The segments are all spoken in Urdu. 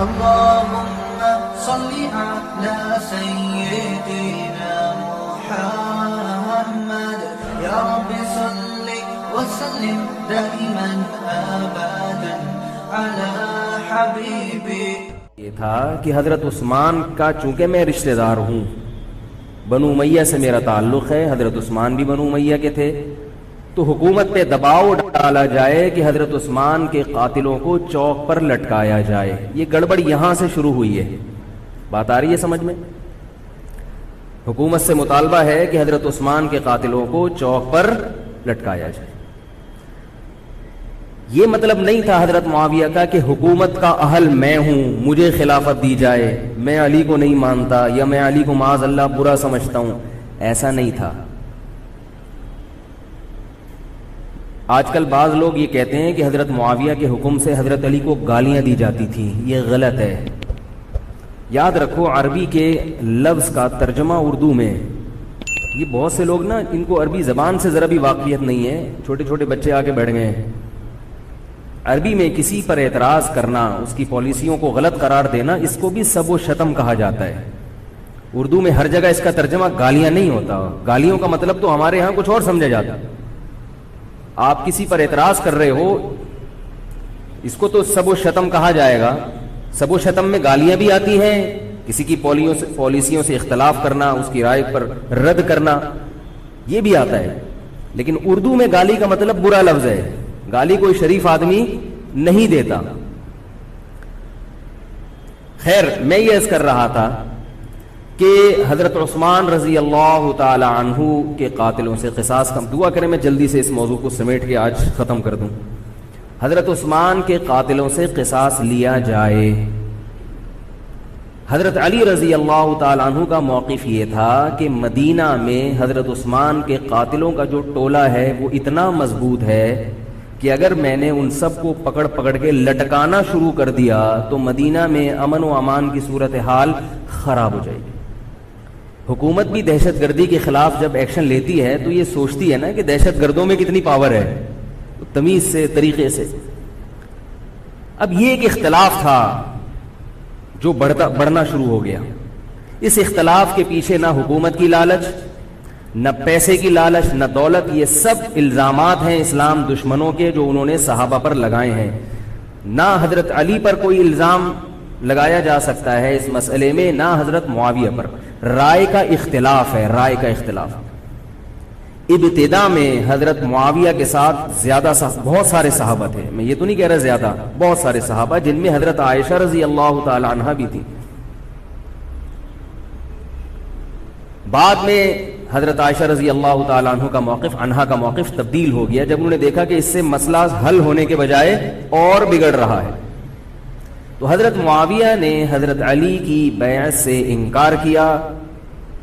اللهم صل على سيدنا محمد يا رب صل وسلم دائما ابدا على حبيبي. یہ تھا کہ حضرت عثمان کا چونکہ میں رشتہ دار ہوں، بنو امیہ سے میرا تعلق ہے، حضرت عثمان بھی بنو امیہ کے تھے، تو حکومت پہ دباؤ ڈالا جائے کہ حضرت عثمان کے قاتلوں کو چوک پر لٹکایا جائے. یہ گڑبڑ یہاں سے شروع ہوئی ہے. بات آ رہی ہے سمجھ میں؟ حکومت سے مطالبہ ہے کہ حضرت عثمان کے قاتلوں کو چوک پر لٹکایا جائے. یہ مطلب نہیں تھا حضرت معاویہ کا کہ حکومت کا اہل میں ہوں، مجھے خلافت دی جائے، میں علی کو نہیں مانتا یا میں علی کو معاذ اللہ برا سمجھتا ہوں. ایسا نہیں تھا. آج کل بعض لوگ یہ کہتے ہیں کہ حضرت معاویہ کے حکم سے حضرت علی کو گالیاں دی جاتی تھیں. یہ غلط ہے. یاد رکھو عربی کے لفظ کا ترجمہ اردو میں، یہ بہت سے لوگ نا ان کو عربی زبان سے ذرا بھی واقفیت نہیں ہے، چھوٹے چھوٹے بچے آ کے بیٹھ گئے ہیں. عربی میں کسی پر اعتراض کرنا، اس کی پالیسیوں کو غلط قرار دینا، اس کو بھی سب و شتم کہا جاتا ہے. اردو میں ہر جگہ اس کا ترجمہ گالیاں نہیں ہوتا. گالیوں کا مطلب تو ہمارے ہاں کچھ اور سمجھا جاتا. آپ کسی پر اعتراض کر رہے ہو، اس کو تو سب و شتم کہا جائے گا. سب و شتم میں گالیاں بھی آتی ہیں، کسی کی پالیسیوں سے اختلاف کرنا، اس کی رائے پر رد کرنا، یہ بھی آتا ہے. لیکن اردو میں گالی کا مطلب برا لفظ ہے. گالی کوئی شریف آدمی نہیں دیتا. خیر، میں یہ عرض کر رہا تھا کہ حضرت عثمان رضی اللہ تعالی عنہ کے قاتلوں سے قصاص کا دعا کریں میں جلدی سے اس موضوع کو سمیٹ کے آج ختم کر دوں. حضرت عثمان کے قاتلوں سے قصاص لیا جائے. حضرت علی رضی اللہ تعالی عنہ کا موقف یہ تھا کہ مدینہ میں حضرت عثمان کے قاتلوں کا جو ٹولہ ہے وہ اتنا مضبوط ہے کہ اگر میں نے ان سب کو پکڑ پکڑ کے لٹکانا شروع کر دیا تو مدینہ میں امن و امان کی صورتحال خراب ہو جائے گی. حکومت بھی دہشت گردی کے خلاف جب ایکشن لیتی ہے تو یہ سوچتی ہے نا کہ دہشت گردوں میں کتنی پاور ہے، تمیز سے، طریقے سے. اب یہ ایک اختلاف تھا جو بڑھنا شروع ہو گیا. اس اختلاف کے پیچھے نہ حکومت کی لالچ، نہ پیسے کی لالچ، نہ دولت. یہ سب الزامات ہیں اسلام دشمنوں کے جو انہوں نے صحابہ پر لگائے ہیں. نہ حضرت علی پر کوئی الزام لگایا جا سکتا ہے اس مسئلے میں، نہ حضرت معاویہ پر. رائے کا اختلاف ہے، رائے کا اختلاف. ابتدا میں حضرت معاویہ کے ساتھ بہت سارے صحابہ تھے. میں یہ تو نہیں کہہ رہا زیادہ، بہت سارے صحابہ جن میں حضرت عائشہ رضی اللہ تعالی عنہا بھی تھی. بعد میں حضرت عائشہ رضی اللہ تعالی عنہ کا موقف تبدیل ہو گیا جب انہوں نے دیکھا کہ اس سے مسئلہ حل ہونے کے بجائے اور بگڑ رہا ہے. تو حضرت معاویہ نے حضرت علی کی بیعت سے انکار کیا.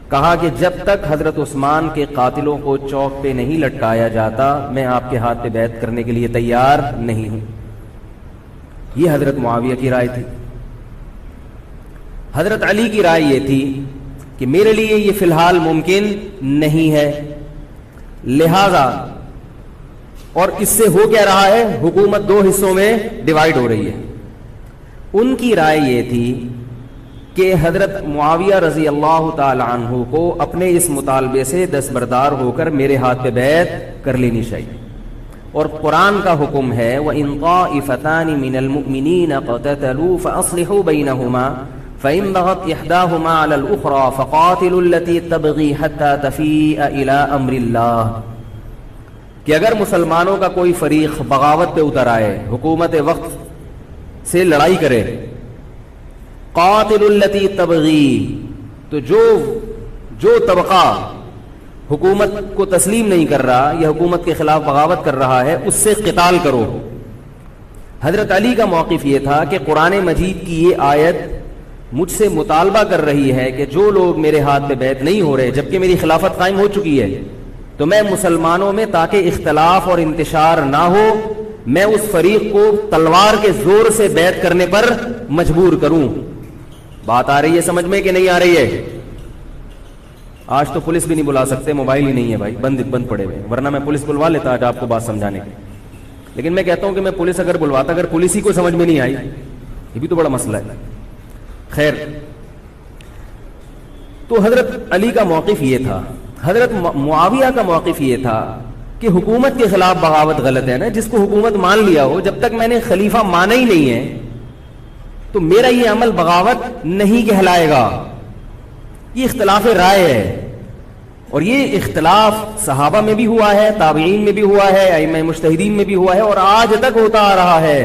کہا کہ جب تک حضرت عثمان کے قاتلوں کو چوک پہ نہیں لٹکایا جاتا میں آپ کے ہاتھ پہ بیعت کرنے کے لیے تیار نہیں ہوں. یہ حضرت معاویہ کی رائے تھی. حضرت علی کی رائے یہ تھی کہ میرے لیے یہ فی الحال ممکن نہیں ہے، لہذا اور اس سے ہو کیا رہا ہے، حکومت دو حصوں میں ڈیوائیڈ ہو رہی ہے. ان کی رائے یہ تھی کہ حضرت معاویہ رضی اللہ تعالی عنہ کو اپنے اس مطالبے سے دستبردار ہو کر میرے ہاتھ پہ بیعت کر لینی چاہیے. اور قرآن کا حکم ہے وَإِن طَائِفَتَانِ مِنَ الْمُؤْمِنِينَ اقْتَتَلُوا فَأَصْلِحُوا بَيْنَهُمَا فَإِن بَغَتْ إِحْدَاهُمَا عَلَى الْأُخْرَى فَقَاتِلُوا الَّتِي تَبْغِي حَتَّى تَفِيءَ إِلَى أَمْرِ اللَّهِ. کہ اگر مسلمانوں کا کوئی فریق بغاوت پہ اتر آئے، حکومت وقت سے لڑائی کرے، قاتل التی تبغی، تو جو طبقہ حکومت کو تسلیم نہیں کر رہا یا حکومت کے خلاف بغاوت کر رہا ہے اس سے قتال کرو. حضرت علی کا موقف یہ تھا کہ قرآن مجید کی یہ آیت مجھ سے مطالبہ کر رہی ہے کہ جو لوگ میرے ہاتھ پہ بیعت نہیں ہو رہے جبکہ میری خلافت قائم ہو چکی ہے، تو میں مسلمانوں میں تاکہ اختلاف اور انتشار نہ ہو میں اس فریق کو تلوار کے زور سے بیعت کرنے پر مجبور کروں. بات آ رہی ہے سمجھ میں کہ نہیں آ رہی ہے؟ آج تو پولیس بھی نہیں بلا سکتے، موبائل ہی نہیں ہے بھائی، بند پڑے ہوئے، ورنہ میں پولیس بلوا لیتا آج آپ کو بات سمجھانے کی. لیکن میں کہتا ہوں کہ میں پولیس اگر بلواتا، اگر پولیس ہی کو سمجھ میں نہیں آئی یہ بھی تو بڑا مسئلہ ہے. خیر، تو حضرت علی کا موقف یہ تھا. حضرت معاویہ کا موقف یہ تھا کہ حکومت کے خلاف بغاوت غلط ہے نا. جس کو حکومت مان لیا ہو، جب تک میں نے خلیفہ مانا ہی نہیں ہے تو میرا یہ عمل بغاوت نہیں کہلائے گا. یہ اختلاف رائے ہے، اور یہ اختلاف صحابہ میں بھی ہوا ہے، تابعین میں بھی ہوا ہے، ائمہ مجتہدین میں بھی ہوا ہے، اور آج تک ہوتا آ رہا ہے.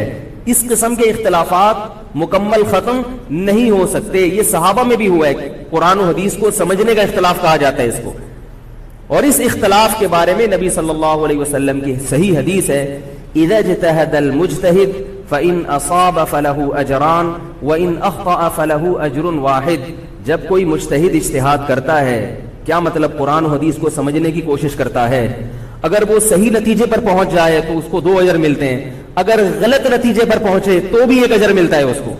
اس قسم کے اختلافات مکمل ختم نہیں ہو سکتے. یہ صحابہ میں بھی ہوا ہے. قرآن و حدیث کو سمجھنے کا اختلاف کہا جاتا ہے اس کو. اور اس اختلاف کے بارے میں نبی صلی اللہ علیہ وسلم کی صحیح حدیث ہے، اذا اجتہد المجتہد فإن أصاب فله أجران وإن أخطأ فله أجر واحد. جب کوئی مجتہد اجتہاد کرتا ہے، کیا مطلب؟ قرآن و حدیث کو سمجھنے کی کوشش کرتا ہے، اگر وہ صحیح نتیجے پر پہنچ جائے تو اس کو 2 اجر ملتے ہیں، اگر غلط نتیجے پر پہنچے تو بھی 1 اجر ملتا ہے اس کو،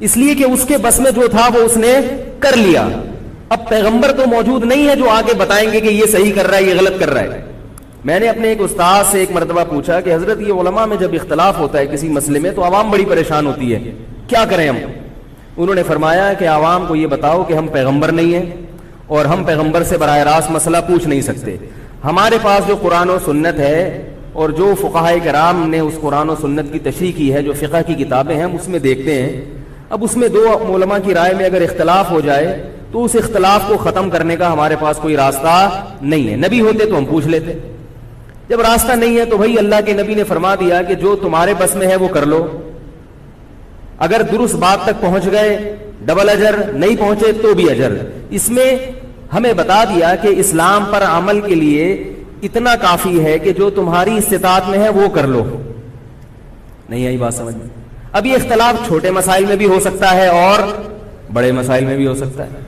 اس لیے کہ اس کے بس میں جو تھا وہ اس نے کر لیا. اب پیغمبر تو موجود نہیں ہے جو آگے بتائیں گے کہ یہ صحیح کر رہا ہے، یہ غلط کر رہا ہے. میں نے اپنے ایک استاد سے ایک مرتبہ پوچھا کہ حضرت یہ علماء میں جب اختلاف ہوتا ہے کسی مسئلے میں تو عوام بڑی پریشان ہوتی ہے، کیا کریں ہم؟ انہوں نے فرمایا کہ عوام کو یہ بتاؤ کہ ہم پیغمبر نہیں ہیں اور ہم پیغمبر سے براہ راست مسئلہ پوچھ نہیں سکتے. ہمارے پاس جو قرآن و سنت ہے اور جو فقہائے کرام نے اس قرآن و سنت کی تشریح کی ہے، جو فقہ کی کتابیں ہیں، ہم اس میں دیکھتے ہیں. اب اس میں 2 علماء کی رائے میں اگر اختلاف ہو جائے تو اس اختلاف کو ختم کرنے کا ہمارے پاس کوئی راستہ نہیں ہے. نبی ہوتے تو ہم پوچھ لیتے. جب راستہ نہیں ہے تو بھائی اللہ کے نبی نے فرما دیا کہ جو تمہارے بس میں ہے وہ کر لو. اگر درست بات تک پہنچ گئے ڈبل اجر، نہیں پہنچے تو بھی اجر. اس میں ہمیں بتا دیا کہ اسلام پر عمل کے لیے اتنا کافی ہے کہ جو تمہاری استطاعت میں ہے وہ کر لو. نہیں آئی بات سمجھ میں؟ اب یہ اختلاف چھوٹے مسائل میں بھی ہو سکتا ہے اور بڑے مسائل میں بھی ہو سکتا ہے.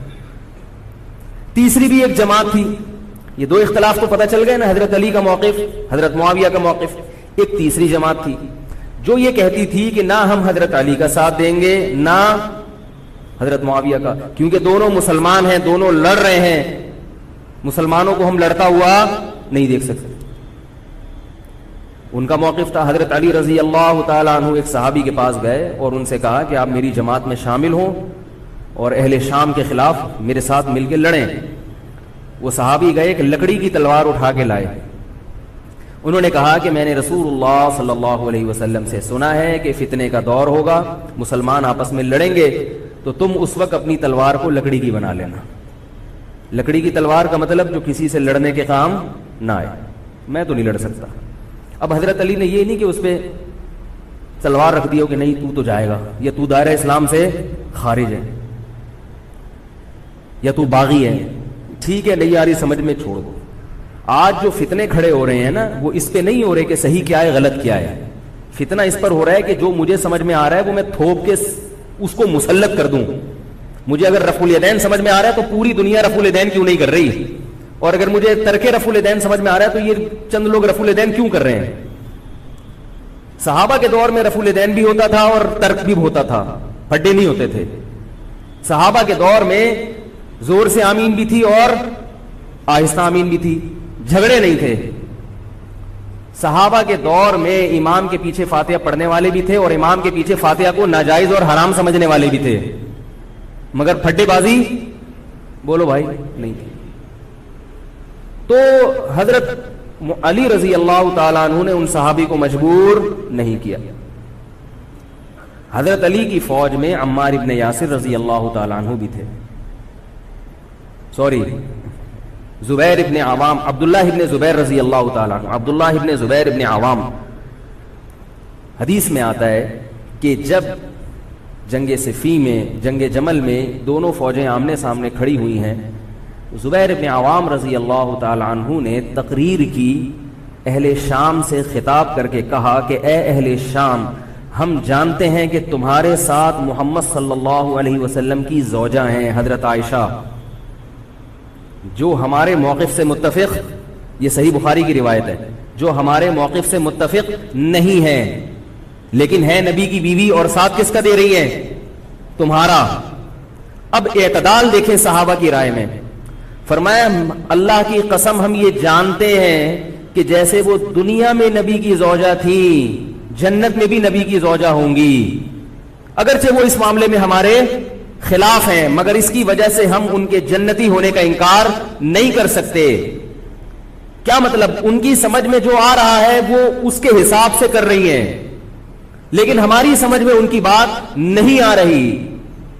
تیسری بھی ایک جماعت تھی. یہ 2 اختلاف تو پتہ چل گئے نا، حضرت علی کا موقف، حضرت معاویہ کا موقف. ایک تیسری جماعت تھی جو یہ کہتی تھی کہ نہ ہم حضرت علی کا ساتھ دیں گے نہ حضرت معاویہ کا، کیونکہ دونوں مسلمان ہیں، دونوں لڑ رہے ہیں، مسلمانوں کو ہم لڑتا ہوا نہیں دیکھ سکتے. ان کا موقف تھا حضرت علی رضی اللہ تعالیٰ عنہ ایک صحابی کے پاس گئے اور ان سے کہا کہ آپ میری جماعت میں شامل ہوں اور اہل شام کے خلاف میرے ساتھ مل کے لڑیں. وہ صحابی گئے، ایک لکڑی کی تلوار اٹھا کے لائے. انہوں نے کہا کہ میں نے رسول اللہ صلی اللہ علیہ وسلم سے سنا ہے کہ فتنے کا دور ہوگا، مسلمان آپس میں لڑیں گے، تو تم اس وقت اپنی تلوار کو لکڑی کی بنا لینا. لکڑی کی تلوار کا مطلب جو کسی سے لڑنے کے کام نہ آئے. میں تو نہیں لڑ سکتا. اب حضرت علی نے یہ نہیں کہ اس پہ تلوار رکھ دی ہو کہ نہیں تو جائے گا، یا تو دائرہ اسلام سے خارج ہے، یا تو باغی ہے. ٹھیک ہے، نہیں آ رہی سمجھ میں، چھوڑ دو. آج جو فتنے کھڑے ہو رہے ہیں نا، وہ اس پہ نہیں ہو رہے کہ صحیح کیا ہے غلط کیا ہے. فتنہ اس پر ہو رہا ہے کہ جو مجھے سمجھ میں آ رہا ہے وہ میں تھوپ کے اس کو مسلط کر دوں. مجھے اگر رفع الیدین سمجھ میں آ رہا ہے تو پوری دنیا رفع الیدین کیوں نہیں کر رہی، اور اگر مجھے ترک رفع الیدین سمجھ میں آ رہا ہے تو یہ چند لوگ رفع الیدین کیوں کر رہے ہیں. صحابہ کے دور میں رفع الیدین بھی ہوتا تھا اور ترک بھی ہوتا تھا، پھڈے نہیں ہوتے تھے. صحابہ کے دور میں زور سے آمین بھی تھی اور آہستہ آمین بھی تھی، جھگڑے نہیں تھے. صحابہ کے دور میں امام کے پیچھے فاتحہ پڑھنے والے بھی تھے اور امام کے پیچھے فاتحہ کو ناجائز اور حرام سمجھنے والے بھی تھے، مگر پھڈے بازی بولو بھائی نہیں تھی. تو حضرت علی رضی اللہ تعالیٰ عنہ نے ان صحابی کو مجبور نہیں کیا. حضرت علی کی فوج میں عمار ابن یاسر رضی اللہ تعالیٰ عنہ بھی تھے، زبیر ابن عوام، عبداللہ ابن زبیر رضی اللہ تعالیٰ عنہ، عبداللہ ابن زبیر ابن عوام. حدیث میں آتا ہے کہ جب جنگ صفین میں، جنگ جمل میں دونوں فوجیں آمنے سامنے کھڑی ہوئی ہیں، زبیر ابن عوام رضی اللہ تعالیٰ عنہ نے تقریر کی، اہل شام سے خطاب کر کے کہا کہ اے اہل شام، ہم جانتے ہیں کہ تمہارے ساتھ محمد صلی اللہ علیہ وسلم کی زوجہ ہیں حضرت عائشہ، جو ہمارے موقف سے متفق، یہ صحیح بخاری کی روایت ہے، جو ہمارے موقف سے متفق نہیں ہے، لیکن ہے نبی کی بیوی، اور ساتھ کس کا دے رہی ہے؟ تمہارا. اب اعتدال دیکھیں صحابہ کی رائے میں. فرمایا اللہ کی قسم ہم یہ جانتے ہیں کہ جیسے وہ دنیا میں نبی کی زوجہ تھی، جنت میں بھی نبی کی زوجہ ہوں گی. اگرچہ وہ اس معاملے میں ہمارے خلاف ہیں، مگر اس کی وجہ سے ہم ان کے جنتی ہونے کا انکار نہیں کر سکتے۔ کیا مطلب؟ ان کی سمجھ میں جو آ رہا ہے وہ اس کے حساب سے کر رہی ہیں، لیکن ہماری سمجھ میں ان کی بات نہیں آ رہی۔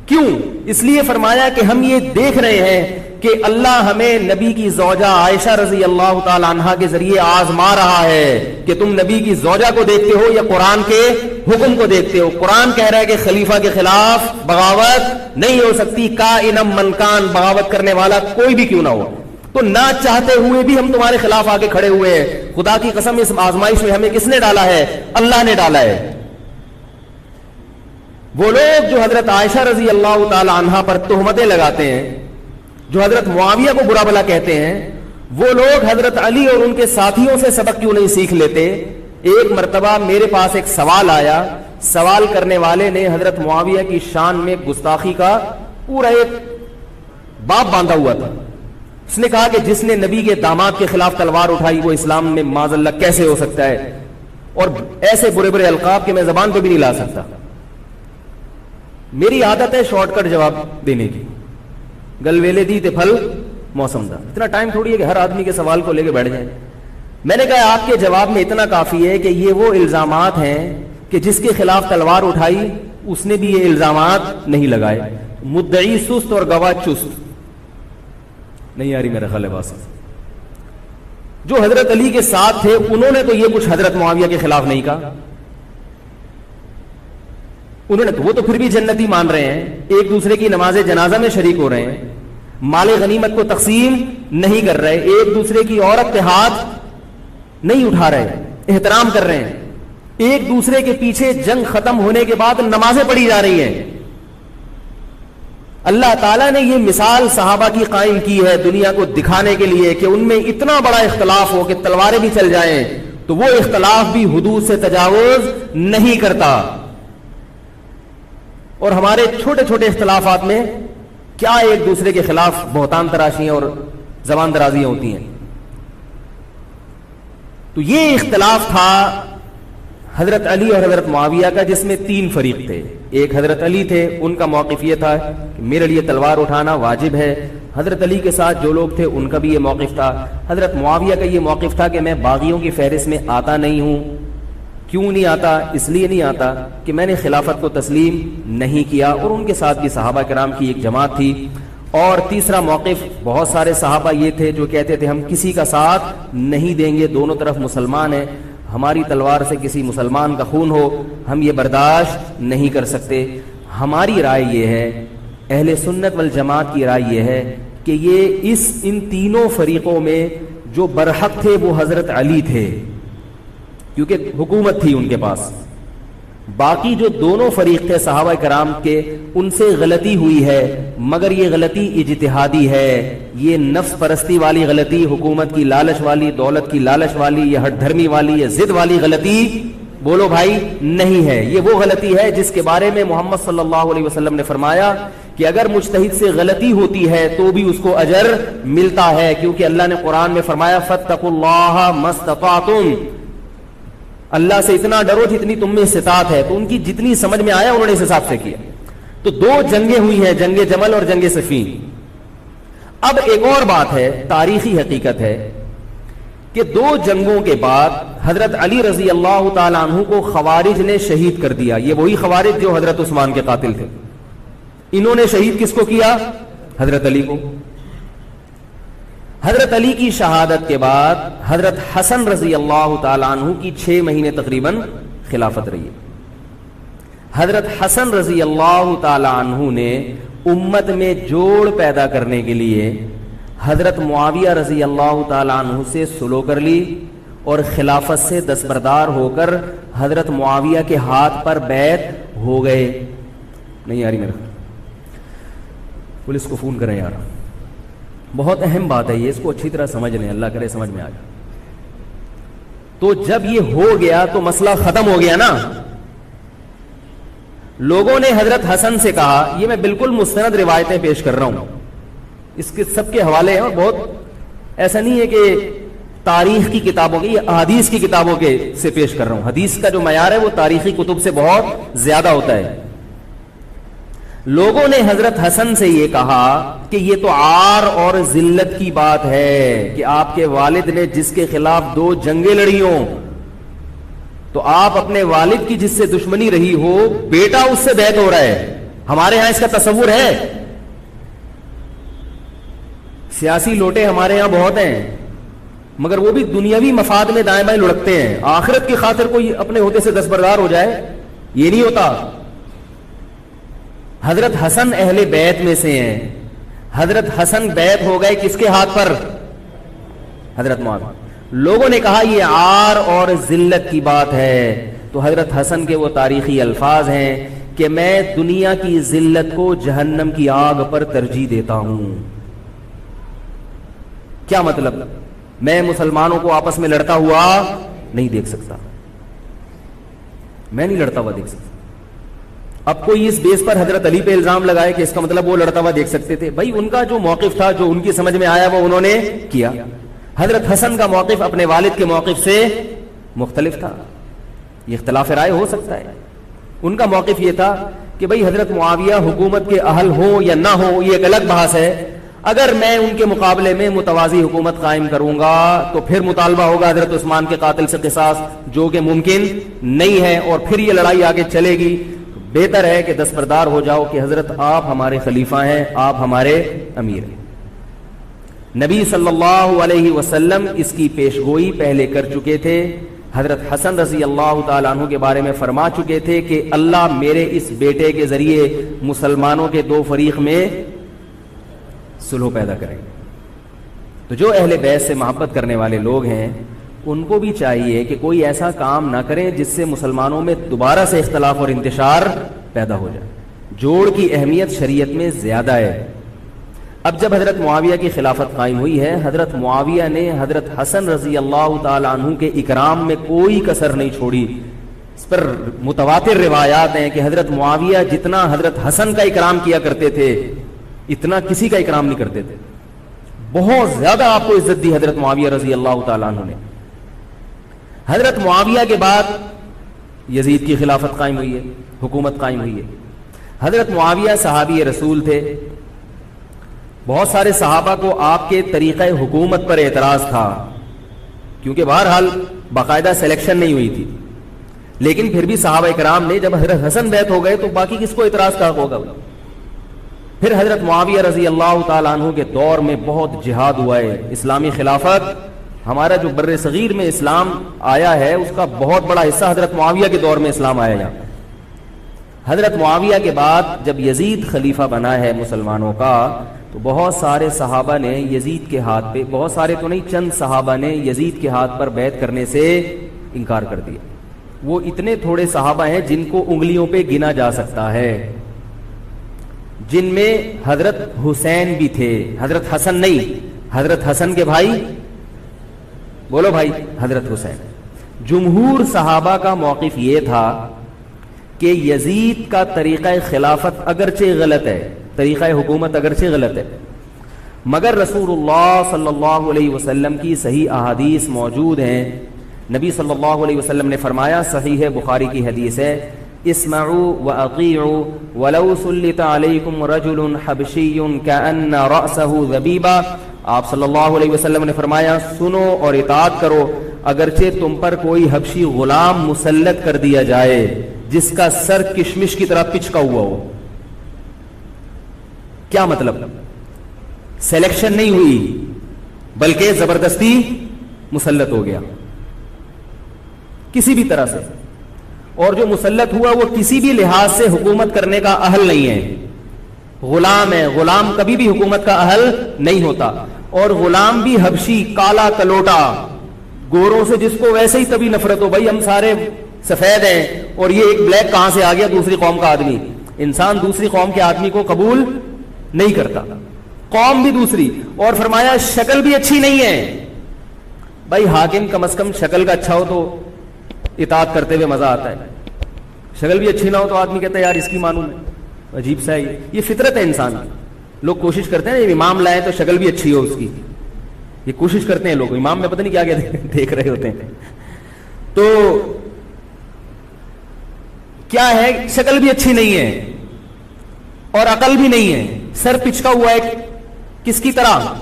کیوں؟ اس لیے فرمایا کہ ہم یہ دیکھ رہے ہیں کہ اللہ ہمیں نبی کی زوجہ عائشہ رضی اللہ تعالی عنہا کے ذریعے آزما رہا ہے کہ تم نبی کی زوجہ کو دیکھتے ہو یا قرآن کے حکم کو دیکھتے ہو۔ قرآن کہہ رہا ہے کہ خلیفہ کے خلاف بغاوت نہیں ہو سکتی، کائنم من کان، بغاوت کرنے والا کوئی بھی کیوں نہ ہو۔ تو نہ چاہتے ہوئے بھی ہم تمہارے خلاف آ کے کھڑے ہوئے ہیں۔ خدا کی قسم اس آزمائش میں ہمیں کس نے ڈالا ہے؟ اللہ نے ڈالا ہے۔ وہ لوگ جو حضرت عائشہ رضی اللہ تعالی عنہا پر تہمتیں لگاتے ہیں، جو حضرت معاویہ کو برا بھلا کہتے ہیں، وہ لوگ حضرت علی اور ان کے ساتھیوں سے سبق کیوں نہیں سیکھ لیتے؟ ایک مرتبہ میرے پاس ایک سوال آیا، سوال کرنے والے نے حضرت معاویہ کی شان میں گستاخی کا پورا ایک باب باندھا ہوا تھا۔ اس نے کہا کہ جس نے نبی کے داماد کے خلاف تلوار اٹھائی وہ اسلام میں معاذ اللہ کیسے ہو سکتا ہے، اور ایسے برے برے القاب کہ میں زبان پہ بھی نہیں لا سکتا۔ میری عادت ہے شارٹ کٹ جواب دینے کی، گل ویلے دی تے پھل موسم دا۔ اتنا ٹائم تھوڑی ہے کہ ہر آدمی کے سوال کو لے کے بیٹھ جائیں۔ میں نے کہا آپ کے جواب میں اتنا کافی ہے کہ یہ وہ الزامات ہیں کہ جس کے خلاف تلوار اٹھائی اس نے بھی یہ الزامات نہیں لگائے۔ مدعی سست اور گواہ چست۔ نہیں آ رہی میرا خیال ہے بات۔ جو حضرت علی کے ساتھ تھے انہوں نے تو یہ کچھ حضرت معاویہ کے خلاف نہیں کہا، انہوں نے وہ تو پھر بھی جنتی مان رہے ہیں، ایک دوسرے کی نماز جنازہ میں شریک ہو رہے ہیں، مال غنیمت کو تقسیم نہیں کر رہے، ایک دوسرے کی عورت پہ ہاتھ نہیں اٹھا رہے، احترام کر رہے ہیں، ایک دوسرے کے پیچھے جنگ ختم ہونے کے بعد نمازیں پڑھی جا رہی ہیں۔ اللہ تعالیٰ نے یہ مثال صحابہ کی قائم کی ہے دنیا کو دکھانے کے لیے کہ ان میں اتنا بڑا اختلاف ہو کہ تلواریں بھی چل جائیں تو وہ اختلاف بھی حدود سے تجاوز نہیں کرتا، اور ہمارے چھوٹے چھوٹے اختلافات میں کیا ایک دوسرے کے خلاف بہتان تراشیاں اور زبان درازیاں ہوتی ہیں۔ تو یہ اختلاف تھا حضرت علی اور حضرت معاویہ کا، جس میں تین فریق تھے۔ ایک حضرت علی تھے، ان کا موقف یہ تھا کہ میرے لیے تلوار اٹھانا واجب ہے۔ حضرت علی کے ساتھ جو لوگ تھے ان کا بھی یہ موقف تھا۔ حضرت معاویہ کا یہ موقف تھا کہ میں باغیوں کی فہرست میں آتا نہیں ہوں۔ کیوں نہیں آتا؟ اس لیے نہیں آتا کہ میں نے خلافت کو تسلیم نہیں کیا، اور ان کے ساتھ بھی صحابہ کرام کی ایک جماعت تھی۔ اور تیسرا موقف، بہت سارے صحابہ یہ تھے جو کہتے تھے ہم کسی کا ساتھ نہیں دیں گے، دونوں طرف مسلمان ہیں، ہماری تلوار سے کسی مسلمان کا خون ہو ہم یہ برداشت نہیں کر سکتے۔ ہماری رائے یہ ہے، اہل سنت والجماعت کی رائے یہ ہے کہ یہ ان تینوں فریقوں میں جو برحق تھے وہ حضرت علی تھے، کیونکہ حکومت تھی ان کے پاس۔ باقی جو دونوں فریق تھے صحابہ کرام کے، ان سے غلطی ہوئی ہے، مگر یہ غلطی اجتہادی ہے، یہ نفس پرستی والی غلطی، حکومت کی لالچ والی، دولت کی لالچ والی، یا ہٹ دھرمی والی یا ضد والی غلطی بولو بھائی نہیں ہے۔ یہ وہ غلطی ہے جس کے بارے میں محمد صلی اللہ علیہ وسلم نے فرمایا کہ اگر مجتہد سے غلطی ہوتی ہے تو بھی اس کو اجر ملتا ہے، کیونکہ اللہ نے قرآن میں فرمایا فاتقوا اللہ ما استطعتم، اللہ سے اتنا ڈرو جتنی تم میں استطاعت ہے۔ تو ان کی جتنی سمجھ میں آیا انہوں نے اس حساب سے کیا۔ تو دو جنگیں ہوئی ہیں، جنگ جمل اور جنگ صفین۔ اب ایک اور بات ہے، تاریخی حقیقت ہے کہ دو جنگوں کے بعد حضرت علی رضی اللہ تعالیٰ عنہ کو خوارج نے شہید کر دیا۔ یہ وہی خوارج جو حضرت عثمان کے قاتل تھے، انہوں نے شہید کس کو کیا؟ حضرت علی کو۔ حضرت علی کی شہادت کے بعد حضرت حسن رضی اللہ تعالیٰ عنہ کی 6 مہینے تقریباً خلافت رہی ہے۔ حضرت حسن رضی اللہ تعالیٰ عنہ نے امت میں جوڑ پیدا کرنے کے لیے حضرت معاویہ رضی اللہ تعالیٰ عنہ سے سلو کر لی، اور خلافت سے دستبردار ہو کر حضرت معاویہ کے ہاتھ پر بیعت ہو گئے۔ نہیں آ رہی میرا؟ پولیس کو فون کریں یار، بہت اہم بات ہے یہ، اس کو اچھی طرح سمجھ لیں، اللہ کرے سمجھ میں آ جائے۔ تو جب یہ ہو گیا تو مسئلہ ختم ہو گیا نا۔ لوگوں نے حضرت حسن سے کہا، یہ میں بالکل مستند روایتیں پیش کر رہا ہوں، اس کے سب کے حوالے ہیں، اور بہت ایسا نہیں ہے کہ تاریخ کی کتابوں کے، یہ حدیث کی کتابوں کے سے پیش کر رہا ہوں۔ حدیث کا جو معیار ہے وہ تاریخی کتب سے بہت زیادہ ہوتا ہے۔ لوگوں نے حضرت حسن سے یہ کہا کہ یہ تو عار اور ذلت کی بات ہے کہ آپ کے والد نے جس کے خلاف 2 جنگیں لڑی ہوں، تو آپ اپنے والد کی جس سے دشمنی رہی ہو، بیٹا اس سے بیعت ہو رہا ہے. ہمارے ہاں اس کا تصور ہے. سیاسی لوٹے ہمارے ہاں بہت ہیں، مگر وہ بھی دنیاوی مفاد میں دائیں بائیں لڑکتے ہیں. آخرت کی خاطر کوئی اپنے ہوتے سے دستبردار ہو جائے، یہ نہیں ہوتا. حضرت حسن اہل بیت میں سے ہیں. حضرت حسن بیعت ہو گئے کس کے ہاتھ پر؟ حضرت معاویہ. لوگوں نے کہا یہ عار اور ذلت کی بات ہے، تو حضرت حسن کے وہ تاریخی الفاظ ہیں کہ میں دنیا کی ذلت کو جہنم کی آگ پر ترجیح دیتا ہوں. کیا مطلب؟ میں مسلمانوں کو آپس میں لڑتا ہوا نہیں دیکھ سکتا، میں نہیں لڑتا ہوا دیکھ سکتا. اب کوئی اس بیس پر حضرت علی پہ الزام لگائے کہ اس کا مطلب وہ لڑتا ہوا دیکھ سکتے تھے. بھائی ان کا جو موقف تھا، جو ان کی سمجھ میں آیا، وہ انہوں نے کیا. حضرت حسن کا موقف اپنے والد کے موقف سے مختلف تھا. یہ اختلاف رائے ہو سکتا ہے. ان کا موقف یہ تھا کہ بھئی حضرت معاویہ حکومت کے اہل ہوں یا نہ ہوں، یہ ایک الگ بحث ہے. اگر میں ان کے مقابلے میں متوازی حکومت قائم کروں گا تو پھر مطالبہ ہوگا حضرت عثمان کے قاتل سے قصاص، جو کہ ممکن نہیں ہے، اور پھر یہ لڑائی آگے چلے گی. بہتر ہے کہ دستبردار ہو جاؤ کہ حضرت آپ ہمارے خلیفہ ہیں، آپ ہمارے امیر ہیں. نبی صلی اللہ علیہ وسلم اس کی پیشگوئی پہلے کر چکے تھے. حضرت حسن رضی اللہ تعالیٰ عنہ کے بارے میں فرما چکے تھے کہ اللہ میرے اس بیٹے کے ذریعے مسلمانوں کے 2 فریق میں صلح پیدا کریں. تو جو اہل بیت سے محبت کرنے والے لوگ ہیں، ان کو بھی چاہیے کہ کوئی ایسا کام نہ کریں جس سے مسلمانوں میں دوبارہ سے اختلاف اور انتشار پیدا ہو جائے. جوڑ کی اہمیت شریعت میں زیادہ ہے. اب جب حضرت معاویہ کی خلافت قائم ہوئی ہے، حضرت معاویہ نے حضرت حسن رضی اللہ تعالی عنہ کے اکرام میں کوئی کسر نہیں چھوڑی. اس پر متواتر روایات ہیں کہ حضرت معاویہ جتنا حضرت حسن کا اکرام کیا کرتے تھے، اتنا کسی کا اکرام نہیں کرتے تھے. بہت زیادہ آپ کو عزت دی حضرت معاویہ رضی اللہ تعالی عنہ نے. حضرت معاویہ کے بعد یزید کی خلافت قائم ہوئی ہے، حکومت قائم ہوئی ہے. حضرت معاویہ صحابی رسول تھے. بہت سارے صحابہ کو آپ کے طریقہ حکومت پر اعتراض تھا، کیونکہ بہرحال باقاعدہ سلیکشن نہیں ہوئی تھی. لیکن پھر بھی صحابہ کرام نے جب حضرت حسن بیعت ہو گئے تو باقی کس کو اعتراض کا ہوگا. پھر حضرت معاویہ رضی اللہ تعالیٰ عنہ کے دور میں بہت جہاد ہوا ہے. اسلامی خلافت، ہمارا جو بر صغیر میں اسلام آیا ہے، اس کا بہت بڑا حصہ حضرت معاویہ کے دور میں اسلام آیا ہے. حضرت معاویہ کے بعد جب یزید خلیفہ بنا ہے مسلمانوں کا، تو بہت سارے صحابہ نے یزید کے ہاتھ پہ، بہت سارے تو نہیں، چند صحابہ نے یزید کے ہاتھ پر بیعت کرنے سے انکار کر دیا. وہ اتنے تھوڑے صحابہ ہیں جن کو انگلیوں پہ گنا جا سکتا ہے، جن میں حضرت حسین بھی تھے. حضرت حسن نہیں، حضرت حسن کے بھائی، بولو بھائی، حضرت حسین. جمہور صحابہ کا موقف یہ تھا کہ یزید کا طریقہ خلافت اگرچہ غلط ہے، طریقہ حکومت اگرچہ غلط ہے، مگر رسول اللہ صلی اللہ علیہ وسلم کی صحیح احادیث موجود ہیں. نبی صلی اللہ علیہ وسلم نے فرمایا، صحیح بخاری کی حدیث ہے، اسمعوا واطیعوا ولو سلط علیکم رجل حبشی کأن رأسہ ذبیبہ. آپ صلی اللہ علیہ وسلم نے فرمایا، سنو اور اطاعت کرو، اگرچہ تم پر کوئی حبشی غلام مسلط کر دیا جائے جس کا سر کشمش کی طرح پچکا ہوا ہو. کیا مطلب؟ سلیکشن نہیں ہوئی بلکہ زبردستی مسلط ہو گیا کسی بھی طرح سے. اور جو مسلط ہوا وہ کسی بھی لحاظ سے حکومت کرنے کا اہل نہیں ہے، غلام ہے. غلام کبھی بھی حکومت کا اہل نہیں ہوتا. اور غلام بھی حبشی، کالا کلوٹا، گوروں سے جس کو ویسے ہی تبھی نفرت ہو، بھائی ہم سارے سفید ہیں اور یہ ایک بلیک کہاں سے آ گیا، دوسری قوم کا آدمی. انسان دوسری قوم کے آدمی کو قبول نہیں کرتا، قوم بھی دوسری. اور فرمایا شکل بھی اچھی نہیں ہے. بھائی حاکم کم از کم شکل کا اچھا ہو تو اطاعت کرتے ہوئے مزہ آتا ہے. شکل بھی اچھی نہ ہو تو آدمی کہتا ہے یار اس کی مانوں میں، عجیب سا ہے. یہ فطرت ہے انسان کی. لوگ کوشش کرتے ہیں امام لائے تو شکل بھی اچھی ہو اس کی، یہ کوشش کرتے ہیں لوگ. امام میں پتہ نہیں کیا کیا دیکھ رہے ہوتے ہیں. تو کیا ہے، شکل بھی اچھی نہیں ہے اور عقل بھی نہیں ہے, سر پچکا ہوا ہے کس کی طرح,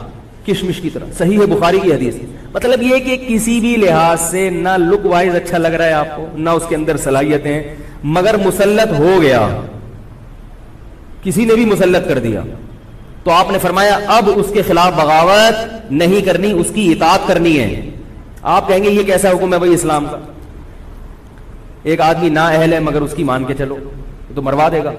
کشمش کی طرح. صحیح ہے بخاری کی حدیث. مطلب یہ کہ کسی بھی لحاظ سے نہ لک وائز اچھا لگ رہا ہے آپ کو, نہ اس کے اندر صلاحیتیں, مگر مسلط ہو گیا, کسی نے بھی مسلط کر دیا, تو آپ نے فرمایا اب اس کے خلاف بغاوت نہیں کرنی, اس کی اطاعت کرنی ہے. آپ کہیں گے یہ کیسا حکم ہے بھائی اسلام کا, ایک آدمی نا اہل ہے مگر اس کی مان کے چلو تو مروا دے گا.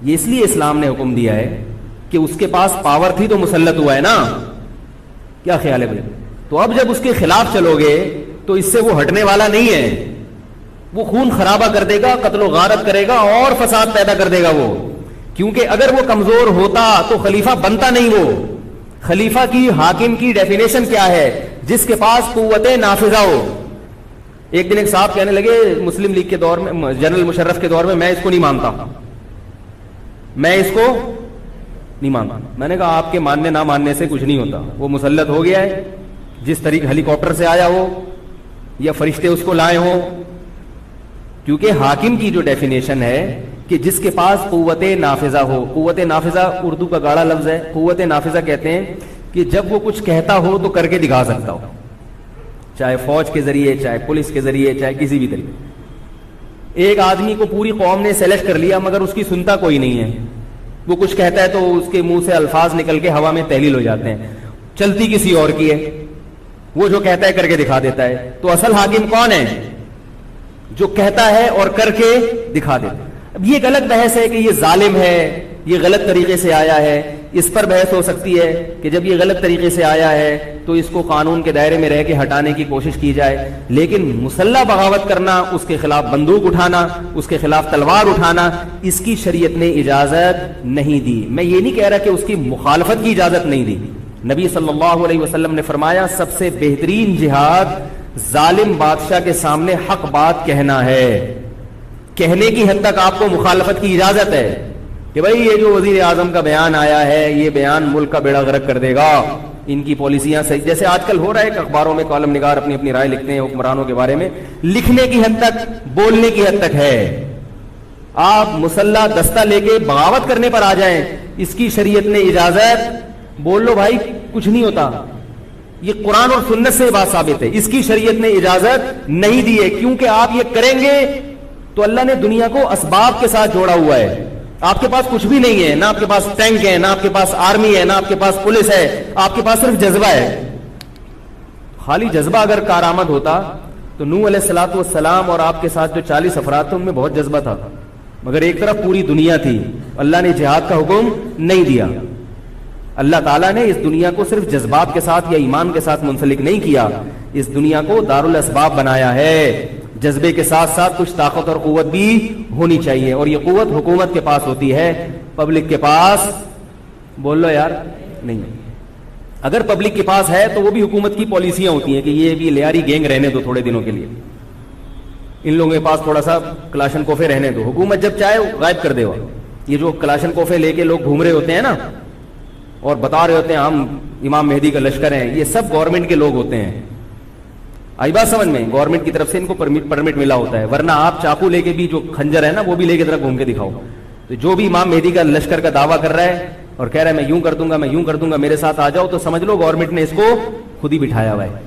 یہ اس لیے اسلام نے حکم دیا ہے کہ اس کے پاس پاور تھی تو مسلط ہوا ہے نا, کیا خیال ہے بھائی؟ تو اب جب اس کے خلاف چلو گے تو اس سے وہ ہٹنے والا نہیں ہے, وہ خون خرابہ کر دے گا, قتل و غارت کرے گا اور فساد پیدا کر دے گا وہ. کیونکہ اگر وہ کمزور ہوتا تو خلیفہ بنتا نہیں. وہ خلیفہ کی, حاکم کی ڈیفینیشن کیا ہے؟ جس کے پاس قوت نافذہ ہو. ایک دن ایک صاحب کہنے لگے مسلم لیگ کے دور میں, جنرل مشرف کے دور میں اس کو نہیں مانتا, میں اس کو نہیں مانتا. میں نے کہا آپ کے ماننے نہ ماننے سے کچھ نہیں ہوتا, وہ مسلط ہو گیا ہے, جس طریقے ہیلی کاپٹر سے آیا ہو یا فرشتے اس کو لائے ہوں. کیونکہ حاکم کی جو ڈیفینیشن ہے کہ جس کے پاس قوت نافذہ ہو. قوت نافذہ اردو کا گاڑا لفظ ہے. قوت نافذہ کہتے ہیں کہ جب وہ کچھ کہتا ہو تو کر کے دکھا سکتا ہو, چاہے فوج کے ذریعے, چاہے پولیس کے ذریعے, چاہے کسی بھی طریقے. ایک آدمی کو پوری قوم نے سلیکٹ کر لیا مگر اس کی سنتا کوئی نہیں ہے, وہ کچھ کہتا ہے تو اس کے منہ سے الفاظ نکل کے ہوا میں تحلیل ہو جاتے ہیں, چلتی کسی اور کی ہے, وہ جو کہتا ہے کر کے دکھا دیتا ہے. تو اصل حاکم کون ہے؟ جو کہتا ہے اور کر کے دکھا دیتا ہے. اب یہ ایک الگ بحث ہے کہ یہ ظالم ہے, یہ غلط طریقے سے آیا ہے, اس پر بحث ہو سکتی ہے کہ جب یہ غلط طریقے سے آیا ہے تو اس کو قانون کے دائرے میں رہ کے ہٹانے کی کوشش کی جائے. لیکن مسلح بغاوت کرنا, اس کے خلاف بندوق اٹھانا, اس کے خلاف تلوار اٹھانا, اس کی شریعت نے اجازت نہیں دی. میں یہ نہیں کہہ رہا کہ اس کی مخالفت کی اجازت نہیں دی. نبی صلی اللہ علیہ وسلم نے فرمایا سب سے بہترین جہاد ظالم بادشاہ کے سامنے حق بات کہنا ہے. کہنے کی حد تک آپ کو مخالفت کی اجازت ہے کہ بھائی یہ جو وزیر اعظم کا بیان آیا ہے یہ بیان ملک کا بیڑا غرق کر دے گا, ان کی پالیسیاں صحیح, جیسے آج کل ہو رہا ہے کہ اخباروں میں کالم نگار اپنی اپنی رائے لکھتے ہیں حکمرانوں کے بارے میں, لکھنے کی حد تک, بولنے کی حد تک ہے. آپ مسلح دستہ لے کے بغاوت کرنے پر آ جائیں, اس کی شریعت نے اجازت, بول لو بھائی کچھ نہیں ہوتا. یہ قرآن اور سنت سے بات ثابت ہے, اس کی شریعت نے اجازت نہیں دی ہے. کیونکہ آپ یہ کریں گے تو اللہ نے دنیا کو اسباب کے ساتھ جوڑا ہوا ہے. آپ کے پاس کچھ بھی نہیں ہے, نہ آپ کے پاس ٹینک ہے, نہ آپ کے پاس آرمی ہے, نہ آپ کے پاس پولیس ہے, آپ کے پاس صرف جذبہ ہے. خالی جذبہ اگر کارآمد ہوتا تو نوح علیہ الصلوۃ والسلام اور آپ کے ساتھ جو 40 افراد تھے ان میں بہت جذبہ تھا, مگر ایک طرف پوری دنیا تھی. اللہ نے جہاد کا حکم نہیں دیا. اللہ تعالیٰ نے اس دنیا کو صرف جذبات کے ساتھ یا ایمان کے ساتھ منسلک نہیں کیا, اس دنیا کو دارالاسباب بنایا ہے. جذبے کے ساتھ ساتھ کچھ طاقت اور قوت بھی ہونی چاہیے, اور یہ قوت حکومت کے پاس ہوتی ہے, پبلک کے پاس بول لو یار نہیں. اگر پبلک کے پاس ہے تو وہ بھی حکومت کی پالیسیاں ہوتی ہیں کہ یہ بھی لیاری گینگ رہنے دو تھوڑے دنوں کے لیے, ان لوگوں کے پاس تھوڑا سا کلاشن کوفے رہنے دو, حکومت جب چاہے غائب کر دے. یہ جو کلاشن کوفے لے کے لوگ گھوم رہے ہوتے ہیں نا اور بتا رہے ہوتے ہیں ہم امام مہدی کا لشکر ہیں, یہ سب گورنمنٹ کے لوگ ہوتے ہیں. آئی بات سمجھ میں؟ گورنمنٹ کی طرف سے ان کو پرمٹ ملا ہوتا ہے, ورنہ آپ چاقو لے کے بھی, جو خنجر ہے نا وہ بھی لے کے ذرا گھوم کے دکھاؤ. تو جو بھی امام مہدی کا لشکر کا دعویٰ کر رہا ہے اور کہہ رہا ہے میں یوں کر دوں گا, میں یوں کر دوں گا, میرے ساتھ آ جاؤ, تو سمجھ لو گورنمنٹ نے اس کو خود ہی بٹھایا ہوا ہے.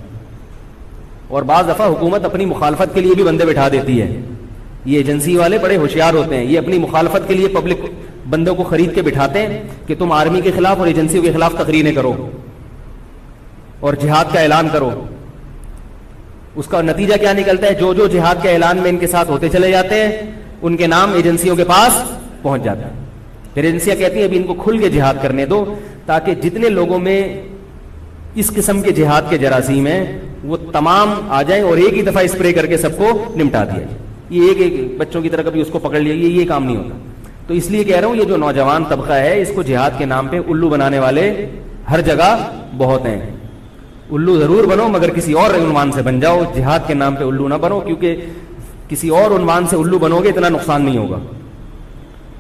اور بعض دفعہ حکومت اپنی مخالفت کے لیے بھی بندے بٹھا دیتی ہے. یہ ایجنسی والے بڑے ہوشیار ہوتے ہیں, یہ اپنی مخالفت کے لیے پبلک بندوں کو خرید کے بٹھاتے ہیں کہ تم آرمی کے خلاف اور ایجنسیوں کے خلاف تقریریں کرو اور جہاد کا اعلان کرو. اس کا نتیجہ کیا نکلتا ہے؟ جو جو جہاد کے اعلان میں ان کے ساتھ ہوتے چلے جاتے ہیں ان کے نام ایجنسیوں کے پاس پہنچ جاتا ہے. پھر ایجنسیاں کہتی ہیں ابھی ان کو کھل کے جہاد کرنے دو, تاکہ جتنے لوگوں میں اس قسم کے جہاد کے جراثیم ہیں وہ تمام آ جائیں اور ایک ہی دفعہ اسپرے کر کے سب کو نمٹا دیا جائے. یہ ایک بچوں کی طرح کبھی اس کو پکڑ لیا, یہ کام نہیں ہوتا. تو اس لیے کہہ رہا ہوں یہ جو نوجوان طبقہ ہے اس کو جہاد کے نام پہ الو بنانے والے ہر جگہ بہت ہیں. الو ضرور بنو مگر کسی اور عنوان سے بن جاؤ, جہاد کے نام پہ الو نہ بنو, کیونکہ کسی اور عنوان سے الو بنو گے اتنا نقصان نہیں ہوگا.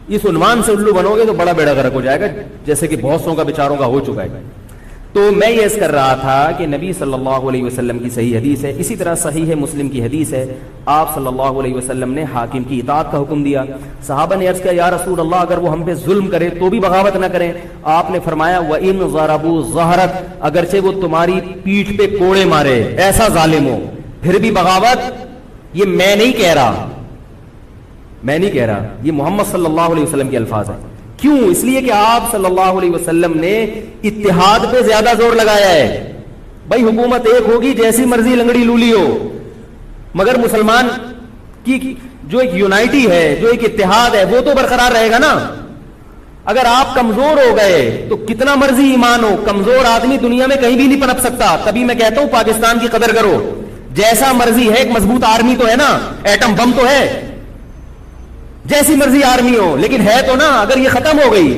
اس عنوان سے الو بنو گے تو بڑا بیڑا غرق ہو جائے گا, جیسے کہ بہت سو کا بیچاروں کا ہو چکا ہے. تو میں یہ عرض کر رہا تھا کہ نبی صلی اللہ علیہ وسلم کی صحیح حدیث ہے، اسی طرح صحیح مسلم کی حدیث ہے، آپ صلی اللہ علیہ وسلم نے حاکم کی اطاعت کا حکم دیا. صحابہ نے عرض کیا یا رسول اللہ اگر وہ ہم پہ ظلم کرے تو بھی بغاوت نہ کریں. آپ نے فرمایا وَإِن ضَرَبُوا ظَهْرَكَ، اگرچہ وہ تمہاری پیٹھ پہ کوڑے مارے، ایسا ظالم ہو، پھر بھی بغاوت. یہ میں نہیں کہہ رہا، یہ محمد صلی اللہ علیہ وسلم کے الفاظ ہیں. کیوں؟ اس لیے کہ آپ صلی اللہ علیہ وسلم نے اتحاد پہ زیادہ زور لگایا ہے. بھائی حکومت ایک ہوگی، جیسی مرضی لنگڑی لولی ہو، مگر مسلمان کی جو ایک یونائٹی ہے، جو ایک اتحاد ہے، وہ تو برقرار رہے گا نا. اگر آپ کمزور ہو گئے تو کتنا مرضی ایمان ہو، کمزور آدمی دنیا میں کہیں بھی نہیں پنپ سکتا. تبھی میں کہتا ہوں پاکستان کی قدر کرو. جیسا مرضی ہے، ایک مضبوط آرمی تو ہے نا، ایٹم بم تو ہے، جیسی مرضی آرمی ہو، لیکن ہے تو نا. اگر یہ ختم ہو گئی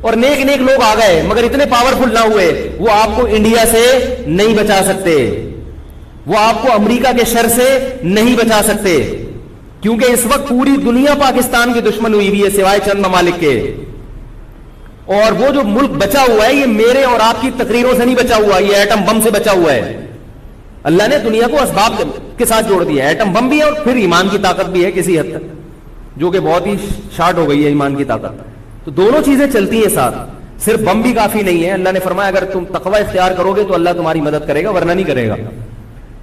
اور نیک نیک لوگ آ گئے مگر اتنے پاورفل نہ ہوئے، وہ آپ کو انڈیا سے نہیں بچا سکتے، وہ آپ کو امریکہ کے شر سے نہیں بچا سکتے، کیونکہ اس وقت پوری دنیا پاکستان کی دشمن ہوئی ہوئی ہے سوائے چند ممالک کے. اور وہ جو ملک بچا ہوا ہے یہ میرے اور آپ کی تقریروں سے نہیں بچا ہوا، یہ ایٹم بم سے بچا ہوا ہے. اللہ نے دنیا کو اسباب کے ساتھ جوڑ دیا ہے. ایٹم بم بھی ہے اور پھر ایمان کی طاقت بھی ہے کسی حد تک، جو کہ بہت ہی شارٹ ہو گئی ہے ایمان کی طاقت. تو دونوں چیزیں چلتی ہیں ساتھ، صرف بم بھی کافی نہیں ہے. اللہ نے فرمایا اگر تم تقوی اختیار کرو گے تو اللہ تمہاری مدد کرے گا، ورنہ نہیں کرے گا.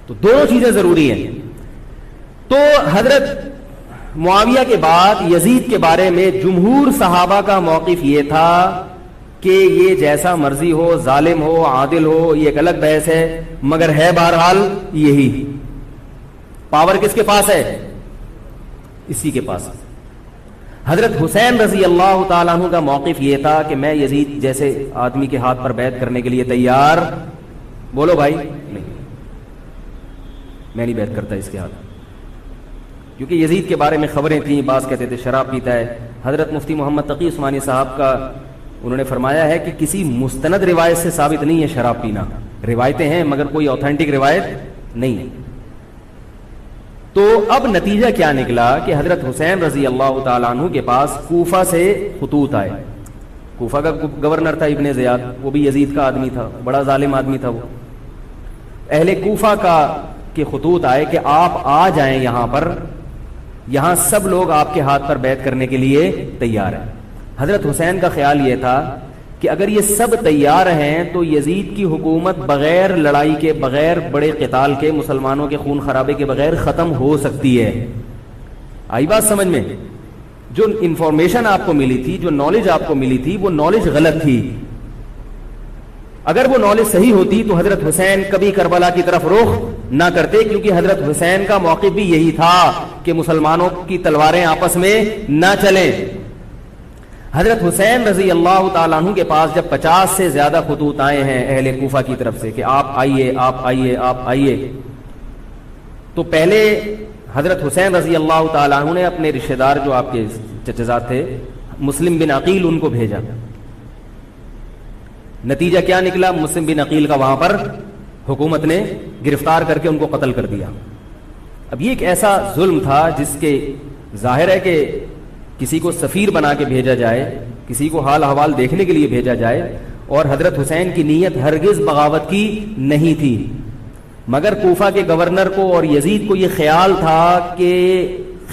تو دونوں چیزیں ضروری ہیں. تو حضرت معاویہ کے بعد یزید کے بارے میں جمہور صحابہ کا موقف یہ تھا کہ یہ جیسا مرضی ہو، ظالم ہو، عادل ہو، یہ ایک الگ بحث ہے، مگر ہے بہرحال یہی. پاور کس کے پاس ہے؟ اسی کے پاس. حضرت حسین رضی اللہ تعالیٰ عنہ کا موقف یہ تھا کہ میں یزید جیسے آدمی کے ہاتھ پر بیعت کرنے کے لیے تیار. بولو بھائی، نہیں، میں نہیں بیعت کرتا اس کے ہاتھ، کیونکہ یزید کے بارے میں خبریں تھیں. بعض کہتے تھے شراب پیتا ہے. حضرت مفتی محمد تقی عثمانی صاحب کا انہوں نے فرمایا ہے کہ کسی مستند روایت سے ثابت نہیں ہے شراب پینا. روایتیں ہیں مگر کوئی اوتھینٹک روایت نہیں ہے. تو اب نتیجہ کیا نکلا کہ حضرت حسین رضی اللہ تعالیٰ عنہ کے پاس کوفہ سے خطوط آئے. کوفہ کا گورنر تھا ابن زیاد، وہ بھی یزید کا آدمی تھا، بڑا ظالم آدمی تھا وہ. اہل کوفہ کے خطوط آئے کہ آپ آ جائیں یہاں پر، یہاں سب لوگ آپ کے ہاتھ پر بیعت کرنے کے لیے تیار ہیں. حضرت حسین کا خیال یہ تھا کہ اگر یہ سب تیار ہیں تو یزید کی حکومت بغیر لڑائی کے، بغیر بڑے قتال کے، مسلمانوں کے خون خرابے کے بغیر ختم ہو سکتی ہے. آئی بات سمجھ میں؟ جو انفارمیشن آپ کو ملی تھی، جو نالج آپ کو ملی تھی، وہ نالج غلط تھی. اگر وہ نالج صحیح ہوتی تو حضرت حسین کبھی کربلا کی طرف رخ نہ کرتے، کیونکہ حضرت حسین کا موقف بھی یہی تھا کہ مسلمانوں کی تلواریں آپس میں نہ چلیں. حضرت حسین رضی اللہ تعالیٰ عنہ کے پاس جب 50 سے زیادہ خطوط آئے ہیں اہل کوفہ کی طرف سے کہ آپ آئیے، آپ آئیے، آپ آئیے، تو پہلے حضرت حسین رضی اللہ تعالیٰ عنہ نے اپنے رشتہ دار جو آپ کے چچزاد تھے مسلم بن عقیل، ان کو بھیجا. نتیجہ کیا نکلا؟ مسلم بن عقیل کا وہاں پر حکومت نے گرفتار کر کے ان کو قتل کر دیا. اب یہ ایک ایسا ظلم تھا جس کے ظاہر ہے کہ کسی کو سفیر بنا کے بھیجا جائے، کسی کو حال احوال دیکھنے کے لیے بھیجا جائے، اور حضرت حسین کی نیت ہرگز بغاوت کی نہیں تھی. مگر کوفہ کے گورنر کو اور یزید کو یہ خیال تھا کہ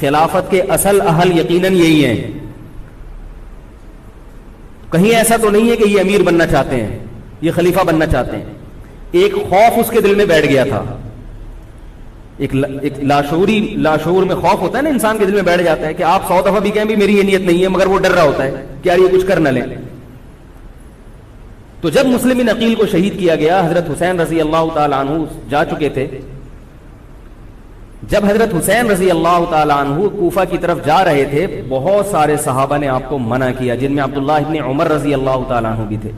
خلافت کے اصل اہل یقیناً یہی ہیں، کہیں ایسا تو نہیں ہے کہ یہ امیر بننا چاہتے ہیں، یہ خلیفہ بننا چاہتے ہیں. ایک خوف اس کے دل میں بیٹھ گیا تھا، ایک لاشعور میں خوف ہوتا ہے نا انسان کے دل میں بیٹھ جاتا ہے کہ آپ 100 دفعہ بھی کہیں بھی میری یہ نیت نہیں ہے، مگر وہ ڈر رہا ہوتا ہے کہ یار یہ کچھ کر نہ لیں. تو جب مسلم بن عقیل کو شہید کیا گیا، حضرت حسین رضی اللہ تعالیٰ عنہ جا چکے تھے. جب حضرت حسین رضی اللہ تعالیٰ عنہ کوفہ کی طرف جا رہے تھے، بہت سارے صحابہ نے آپ کو منع کیا، جن میں عبداللہ ابن عمر رضی اللہ تعالیٰ عنہ بھی تھے،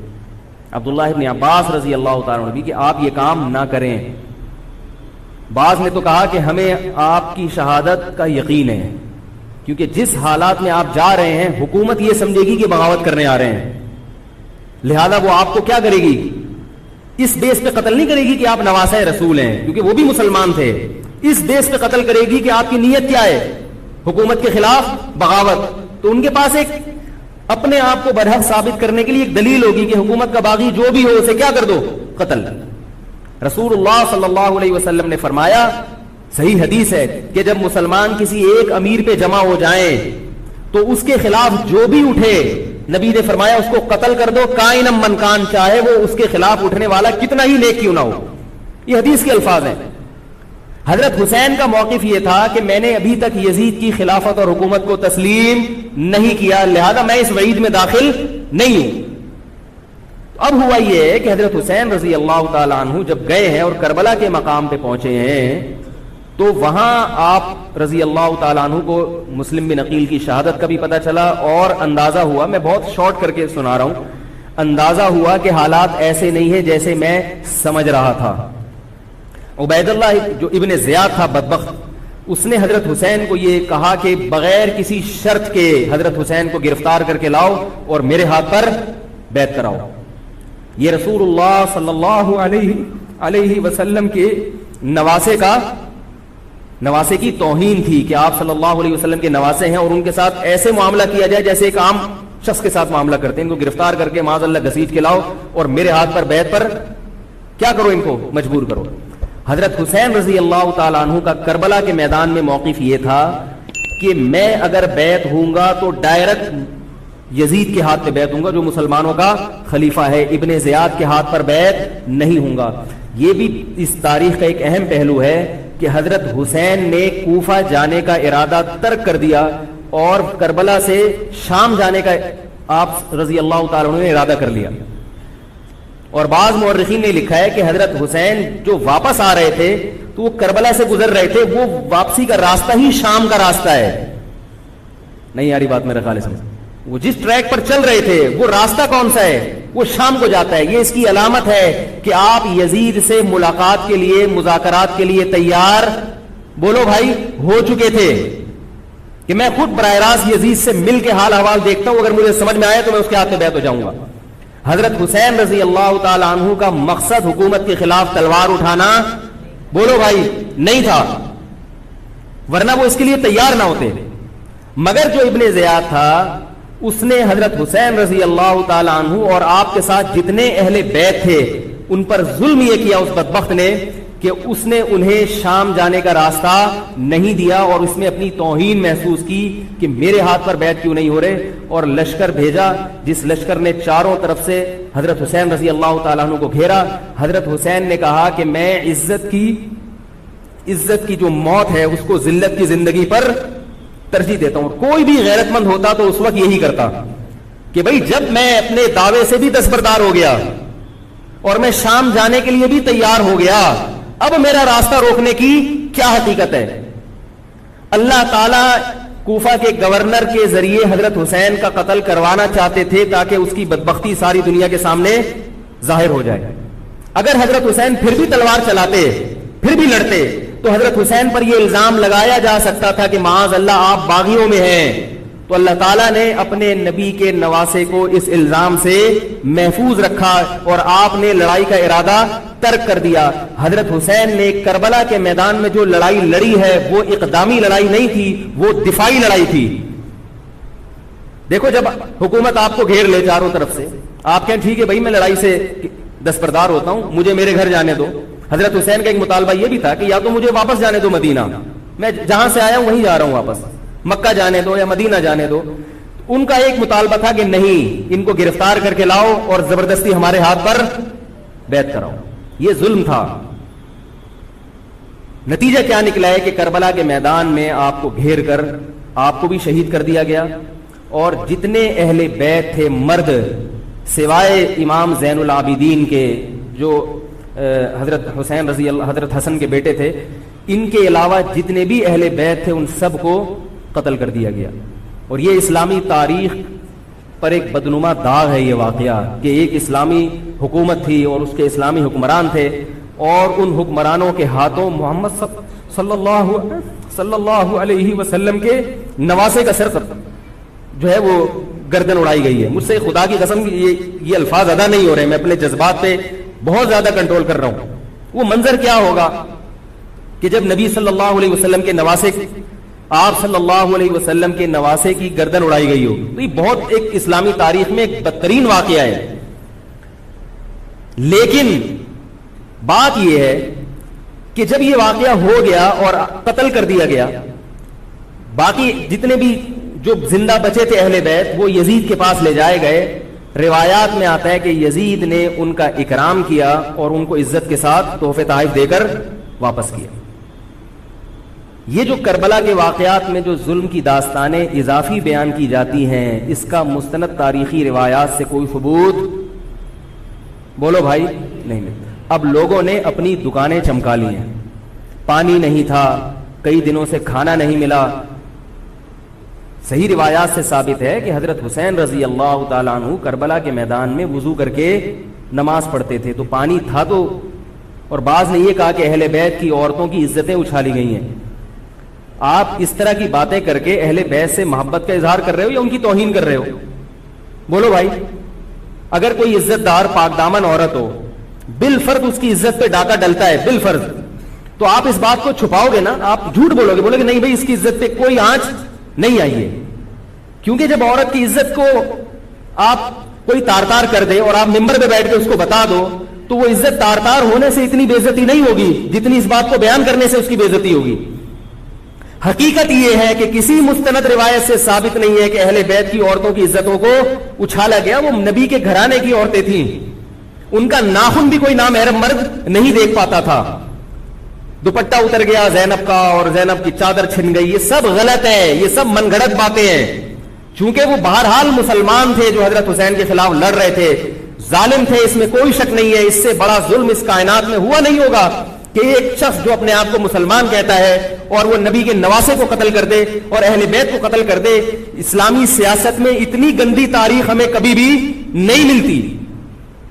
عبداللہ ابن عباس رضی اللہ تعالیٰ عنہ بھی، کہ آپ یہ کام نہ کریں. بعض نے تو کہا کہ ہمیں آپ کی شہادت کا یقین ہے، کیونکہ جس حالات میں آپ جا رہے ہیں حکومت یہ سمجھے گی کہ بغاوت کرنے آ رہے ہیں، لہذا وہ آپ کو کیا کرے گی؟ اس بیس پہ قتل نہیں کرے گی کہ آپ نواسہ رسول ہیں، کیونکہ وہ بھی مسلمان تھے. اس بیس پہ قتل کرے گی کہ آپ کی نیت کیا ہے، حکومت کے خلاف بغاوت. تو ان کے پاس ایک اپنے آپ کو برحق ثابت کرنے کے لیے ایک دلیل ہوگی کہ حکومت کا باغی جو بھی ہو اسے کیا کر دو؟ قتل. رسول اللہ صلی اللہ علیہ وسلم نے فرمایا، صحیح حدیث ہے، کہ جب مسلمان کسی ایک امیر پہ جمع ہو جائیں تو اس کے خلاف جو بھی اٹھے، نبی نے فرمایا اس کو قتل کر دو، کائنم من کان، چاہے وہ اس کے خلاف اٹھنے والا کتنا ہی نیک کیوں نہ ہو. یہ حدیث کے الفاظ ہیں. حضرت حسین کا موقف یہ تھا کہ میں نے ابھی تک یزید کی خلافت اور حکومت کو تسلیم نہیں کیا، لہذا میں اس وعید میں داخل نہیں ہوں. اب ہوا یہ ہے کہ حضرت حسین رضی اللہ تعالی عنہ جب گئے ہیں اور کربلا کے مقام پہ پہنچے ہیں تو وہاں آپ رضی اللہ تعالیٰ عنہ کو مسلم بن عقیل کی شہادت کا بھی پتہ چلا، اور اندازہ ہوا، میں بہت شارٹ کر کے سنا رہا ہوں، اندازہ ہوا کہ حالات ایسے نہیں ہیں جیسے میں سمجھ رہا تھا. عبید اللہ جو ابن زیاد تھا بدبخت، اس نے حضرت حسین کو یہ کہا کہ بغیر کسی شرط کے حضرت حسین کو گرفتار کر کے لاؤ اور میرے ہاتھ پر بیعت کراؤ. یہ رسول اللہ صلی اللہ علیہ وسلم کے نواسے کی توہین تھی کہ آپ صلی اللہ علیہ وسلم کے نواسے ہیں اور ان کے ساتھ ایسے معاملہ کیا جائے جیسے ایک عام شخص کے ساتھ معاملہ کرتے ہیں. ان کو گرفتار کر کے معاذ اللہ گھسیٹ کے لاؤ اور میرے ہاتھ پر بیعت پر کیا کرو، ان کو مجبور کرو. حضرت حسین رضی اللہ تعالیٰ عنہ کا کربلا کے میدان میں موقف یہ تھا کہ میں اگر بیعت ہوں گا تو ڈائریکٹ یزید کے ہاتھ پہ بیعت ہوں گا جو مسلمانوں کا خلیفہ ہے، ابن زیاد کے ہاتھ پر بیعت نہیں ہوں گا. یہ بھی اس تاریخ کا ایک اہم پہلو ہے کہ حضرت حسین نے کوفہ جانے کا ارادہ ترک کر دیا اور کربلا سے شام جانے کا آپ رضی اللہ تعالیٰ عنہ نے ارادہ کر لیا. اور بعض مورخین نے لکھا ہے کہ حضرت حسین جو واپس آ رہے تھے تو وہ کربلا سے گزر رہے تھے، وہ واپسی کا راستہ ہی شام کا راستہ ہے. نہیں یاری بات میرے خیال سے، وہ جس ٹریک پر چل رہے تھے وہ راستہ کون سا ہے؟ وہ شام کو جاتا ہے. یہ اس کی علامت ہے کہ آپ یزید سے ملاقات کے لیے، مذاکرات کے لیے تیار، بولو بھائی، ہو چکے تھے. کہ میں خود براہ راست یزید سے مل کے حال احوال دیکھتا ہوں، اگر مجھے سمجھ میں آئے تو میں اس کے ہاتھ میں بیعت ہو جاؤں گا. حضرت حسین رضی اللہ تعالی عنہ کا مقصد حکومت کے خلاف تلوار اٹھانا، بولو بھائی، نہیں تھا، ورنہ وہ اس کے لیے تیار نہ ہوتے. مگر جو ابن زیاد تھا اس نے حضرت حسین رضی اللہ تعالی عنہ اور آپ کے ساتھ جتنے اہل بیت تھے ان پر ظلم یہ کیا اس بدبخت نے کہ اس نے انہیں شام جانے کا راستہ نہیں دیا اور اس میں اپنی توہین محسوس کی کہ میرے ہاتھ پر بیعت کیوں نہیں ہو رہے، اور لشکر بھیجا جس لشکر نے چاروں طرف سے حضرت حسین رضی اللہ تعالیٰ عنہ کو گھیرا. حضرت حسین نے کہا کہ میں عزت کی جو موت ہے اس کو ذلت کی زندگی پر ترجیح دیتا ہوں. کوئی بھی غیرت مند ہوتا تو اس وقت یہی کرتا کہ بھئی جب میں اپنے دعوے سے بھی دستبردار ہو گیا اور میں شام جانے کے لیے بھی تیار ہو گیا، اب میرا راستہ روکنے کی کیا حقیقت ہے. اللہ تعالیٰ کوفہ کے گورنر کے ذریعے حضرت حسین کا قتل کروانا چاہتے تھے تاکہ اس کی بدبختی ساری دنیا کے سامنے ظاہر ہو جائے. اگر حضرت حسین پھر بھی تلوار چلاتے، پھر بھی لڑتے، تو حضرت حسین پر یہ الزام لگایا جا سکتا تھا کہ معاذ اللہ آپ باغیوں میں ہیں. تو اللہ تعالیٰ نے اپنے نبی کے نواسے کو اس الزام سے محفوظ رکھا اور آپ نے لڑائی کا ارادہ ترک کر دیا. حضرت حسین نے کربلا کے میدان میں جو لڑائی لڑی ہے وہ اقدامی لڑائی نہیں تھی، وہ دفاعی لڑائی تھی. دیکھو جب حکومت آپ کو گھیر لے چاروں طرف سے، آپ کہیں ٹھیک ہے بھائی میں لڑائی سے دستبردار ہوتا ہوں، مجھے میرے گھر جانے دو. حضرت حسین کا ایک مطالبہ یہ بھی تھا کہ یا تو مجھے واپس جانے دو مدینہ، میں جہاں سے آیا ہوں وہیں جا رہا ہوں واپس، مکہ جانے دو یا مدینہ جانے دو. ان کا ایک مطالبہ تھا کہ نہیں، ان کو گرفتار کر کے لاؤ اور زبردستی ہمارے ہاتھ پر بیعت کراؤ. یہ ظلم تھا. نتیجہ کیا نکلا ہے کہ کربلا کے میدان میں آپ کو گھیر کر آپ کو بھی شہید کر دیا گیا، اور جتنے اہل بیت تھے مرد سوائے امام زین العابدین کے جو حضرت حسین رضی اللہ حضرت حسن کے بیٹے تھے، ان کے علاوہ جتنے بھی اہل بیت تھے ان سب کو قتل کر دیا گیا. اور یہ اسلامی تاریخ پر ایک بدنما داغ ہے یہ واقعہ کہ ایک اسلامی حکومت تھی اور اس کے اسلامی حکمران تھے، اور ان حکمرانوں کے ہاتھوں محمد صلی اللہ علیہ وسلم کے نواسے کا سر جو ہے وہ گردن اڑائی گئی ہے. مجھ سے خدا کی قسم یہ الفاظ ادا نہیں ہو رہے، میں اپنے جذبات پہ بہت زیادہ کنٹرول کر رہا ہوں. وہ منظر کیا ہوگا کہ جب نبی صلی اللہ علیہ وسلم کے نواسے آپ صلی اللہ علیہ وسلم کے نواسے کی گردن اڑائی گئی ہو. تو یہ بہت ایک اسلامی تاریخ میں ایک بدترین واقعہ ہے. لیکن بات یہ ہے کہ جب یہ واقعہ ہو گیا اور قتل کر دیا گیا, باقی جتنے بھی جو زندہ بچے تھے اہل بیت وہ یزید کے پاس لے جائے گئے. روایات میں آتا ہے کہ یزید نے ان کا اکرام کیا اور ان کو عزت کے ساتھ تحفے تحائف دے کر واپس کیا. یہ جو کربلا کے واقعات میں جو ظلم کی داستانیں اضافی بیان کی جاتی ہیں, اس کا مستند تاریخی روایات سے کوئی ثبوت بولو بھائی نہیں ملتا. اب لوگوں نے اپنی دکانیں چمکا لی ہیں, پانی نہیں تھا, کئی دنوں سے کھانا نہیں ملا. صحیح روایات سے ثابت ہے کہ حضرت حسین رضی اللہ تعالیٰ عنہ کربلا کے میدان میں وضو کر کے نماز پڑھتے تھے, تو پانی تھا تو. اور بعض نے یہ کہا کہ اہل بیت کی عورتوں کی عزتیں اچھالی گئی ہیں. آپ اس طرح کی باتیں کر کے اہل بیت سے محبت کا اظہار کر رہے ہو یا ان کی توہین کر رہے ہو؟ بولو بھائی. اگر کوئی عزت دار پاک دامن عورت ہو, بالفرض اس کی عزت پہ ڈاکہ ڈلتا ہے بالفرض, تو آپ اس بات کو چھپاؤ گے نا, آپ جھوٹ بولو گے, بولو گے نہیں بھائی اس کی عزت پہ کوئی آنچ نہیں آئی ہے. کیونکہ جب عورت کی عزت کو آپ کوئی تار تار کر دے اور آپ ممبر پہ بیٹھ کے اس کو بتا دو, تو وہ عزت تار تار ہونے سے اتنی بے عزتی نہیں ہوگی جتنی اس بات کو بیان کرنے سے اس کی بے عزتی ہوگی. حقیقت یہ ہے کہ کسی مستند روایت سے ثابت نہیں ہے کہ اہل بیت کی عورتوں کی عزتوں کو اچھالا گیا. وہ نبی کے گھرانے کی عورتیں تھیں, ان کا ناخن بھی کوئی نامحرم مرد نہیں دیکھ پاتا تھا. دوپٹہ اتر گیا زینب کا اور زینب کی چادر چھن گئی, یہ سب غلط ہے, یہ سب من گھڑت باتیں ہیں. چونکہ وہ بہرحال مسلمان تھے جو حضرت حسین کے خلاف لڑ رہے تھے, ظالم تھے, اس میں کوئی شک نہیں ہے. اس سے بڑا ظلم اس کائنات میں ہوا نہیں ہوگا کہ ایک شخص جو اپنے آپ کو مسلمان کہتا ہے اور وہ نبی کے نواسے کو قتل کر دے اور اہل بیت کو قتل کر دے. اسلامی سیاست میں اتنی گندی تاریخ ہمیں کبھی بھی نہیں ملتی.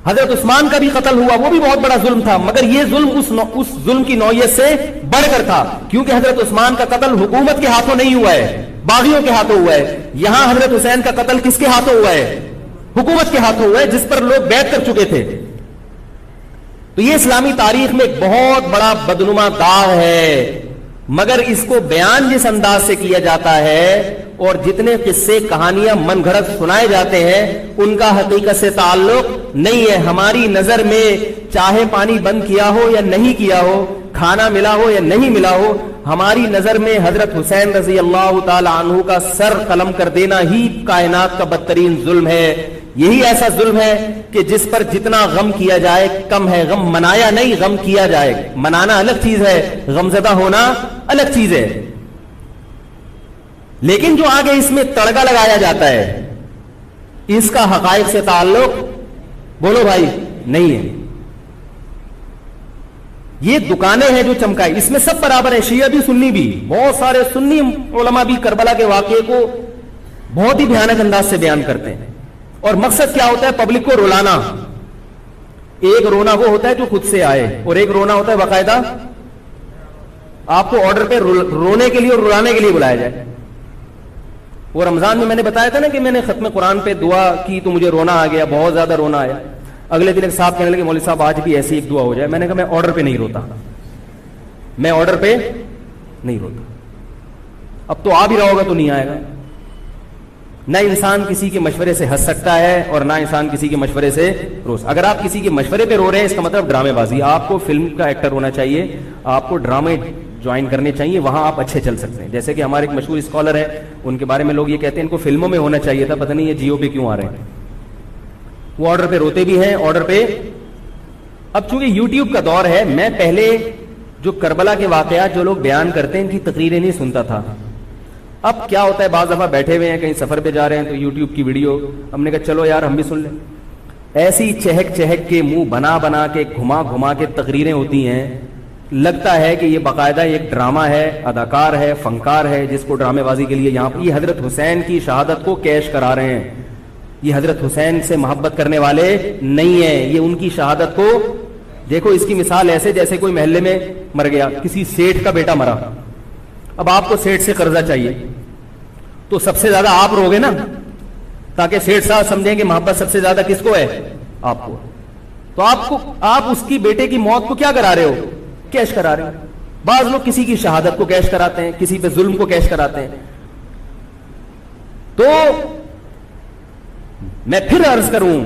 حضرت عثمان کا بھی قتل ہوا, وہ بھی بہت بڑا ظلم تھا, مگر یہ ظلم اس ظلم کی نوعیت سے بڑھ کر تھا, کیونکہ حضرت عثمان کا قتل حکومت کے ہاتھوں نہیں ہوا ہے, باغیوں کے ہاتھوں ہوا ہے. یہاں حضرت حسین کا قتل کس کے ہاتھوں ہوا ہے؟ حکومت کے ہاتھوں ہوا ہے, جس پر لوگ بیعت کر چکے تھے. تو یہ اسلامی تاریخ میں ایک بہت بڑا بدنما داغ ہے, مگر اس کو بیان جس انداز سے کیا جاتا ہے اور جتنے قصے کہانیاں من گھڑت سنائے جاتے ہیں ان کا حقیقت سے تعلق نہیں ہے. ہماری نظر میں چاہے پانی بند کیا ہو یا نہیں کیا ہو, کھانا ملا ہو یا نہیں ملا ہو, ہماری نظر میں حضرت حسین رضی اللہ تعالی عنہ کا سر قلم کر دینا ہی کائنات کا بدترین ظلم ہے. یہی ایسا ظلم ہے کہ جس پر جتنا غم کیا جائے کم ہے. غم منایا نہیں, غم کیا جائے. منانا الگ چیز ہے, غمزدہ ہونا الگ چیز ہے. لیکن جو آگے اس میں تڑکا لگایا جاتا ہے اس کا حقائق سے تعلق بولو بھائی نہیں ہے. یہ دکانیں ہیں جو چمکائی, اس میں سب برابر ہیں, شیعہ بھی سنی بھی. بہت سارے سنی علماء بھی کربلا کے واقعے کو بہت ہی بھیانک انداز سے بیان کرتے ہیں. اور مقصد کیا ہوتا ہے؟ پبلک کو رلانا. ایک رونا وہ ہوتا ہے جو خود سے آئے, اور ایک رونا ہوتا ہے باقاعدہ آپ کو آرڈر پہ رونے کے لیے اور رلانے کے لیے بلایا جائے. وہ رمضان میں نے بتایا تھا نا کہ میں نے ختم قرآن پہ دعا کی تو مجھے رونا آ گیا, بہت زیادہ رونا آیا. اگلے دن ایک صاحب کہنے لگے مولوی صاحب آج بھی ایسی ایک دعا ہو جائے. میں نے کہا میں آرڈر پہ نہیں روتا, میں آرڈر پہ نہیں روتا. اب تو آ بھی رہا ہوگا تو نہیں آئے گا. نہ انسان کسی کے مشورے سے ہنس سکتا ہے اور نہ انسان کسی کے مشورے سے رو. اگر آپ کسی کے مشورے پہ رو رہے ہیں اس کا مطلب ڈرامے بازی. آپ کو فلم کا ایکٹر ہونا چاہیے, آپ کو ڈرامے جوائن کرنے چاہیے, وہاں آپ اچھے چل سکتے ہیں. جیسے کہ ہمارے ایک مشہور اسکالر ہے, ان کے بارے میں لوگ یہ کہتے ہیں ان کو فلموں میں ہونا چاہیے تھا, پتہ نہیں یہ جیو پہ کیوں آ رہے ہیں. وہ آرڈر پہ روتے بھی ہیں, آرڈر پہ. اب چونکہ یوٹیوب کا دور ہے, میں پہلے جو کربلا کے واقعات جو لوگ بیان کرتے ہیں ان کی تقریریں نہیں سنتا تھا. اب کیا ہوتا ہے, بعض دفعہ بیٹھے ہوئے ہیں کہیں سفر پہ جا رہے ہیں تو یوٹیوب کی ویڈیو, ہم نے کہا چلو یار ہم بھی سن لیں. ایسی چہک چہک کے منہ بنا بنا کے گھما گھما کے تقریریں ہوتی ہیں, لگتا ہے کہ یہ باقاعدہ ایک ڈرامہ ہے, اداکار ہے, فنکار ہے جس کو ڈرامے بازی کے لیے یہاں پر یہ حضرت حسین کی شہادت کو کیش کرا رہے ہیں. یہ حضرت حسین سے محبت کرنے والے نہیں ہیں, یہ ان کی شہادت کو دیکھو. اس کی مثال ایسے جیسے کوئی محلے میں مر گیا, کسی سیٹھ کا بیٹا مرا, اب آپ کو سیٹھ سے قرضہ چاہیے تو سب سے زیادہ آپ روگے نا, تاکہ سیٹھ صاحب سمجھیں کہ محبت سب سے زیادہ کس کو ہے, آپ کو. تو آپ اس کی بیٹے کی موت کو کیا کرا رہے ہو, کیش کرا رہے ہو. بعض لوگ کسی کی شہادت کو کیش کراتے ہیں, کسی پہ ظلم کو کیش کراتے ہیں. تو میں پھر عرض کروں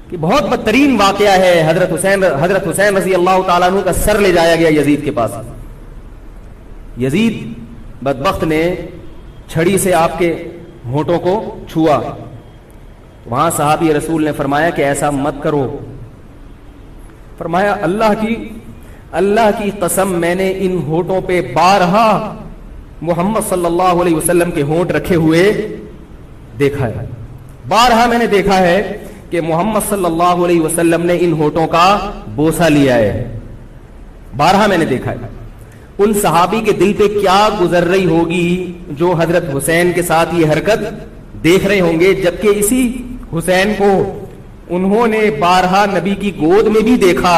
کہ بہت بدترین واقعہ ہے. حضرت حسین رضی اللہ تعالیٰ عنہ کا سر لے جایا گیا یزید کے پاس. یزید بدبخت نے چھڑی سے آپ کے ہونٹوں کو چھوا. وہاں صحابی رسول نے فرمایا کہ ایسا مت کرو. فرمایا اللہ کی قسم میں نے ان ہونٹوں پہ بارہا محمد صلی اللہ علیہ وسلم کے ہونٹ رکھے ہوئے دیکھا ہے. بارہا میں نے دیکھا ہے کہ محمد صلی اللہ علیہ وسلم نے ان ہونٹوں کا بوسہ لیا ہے. بارہا میں نے دیکھا ہے. ان صحابی کے دل پہ کیا گزر رہی ہوگی جو حضرت حسین کے ساتھ یہ حرکت دیکھ رہے ہوں گے, جبکہ اسی حسین کو انہوں نے بارہا نبی کی گود میں بھی دیکھا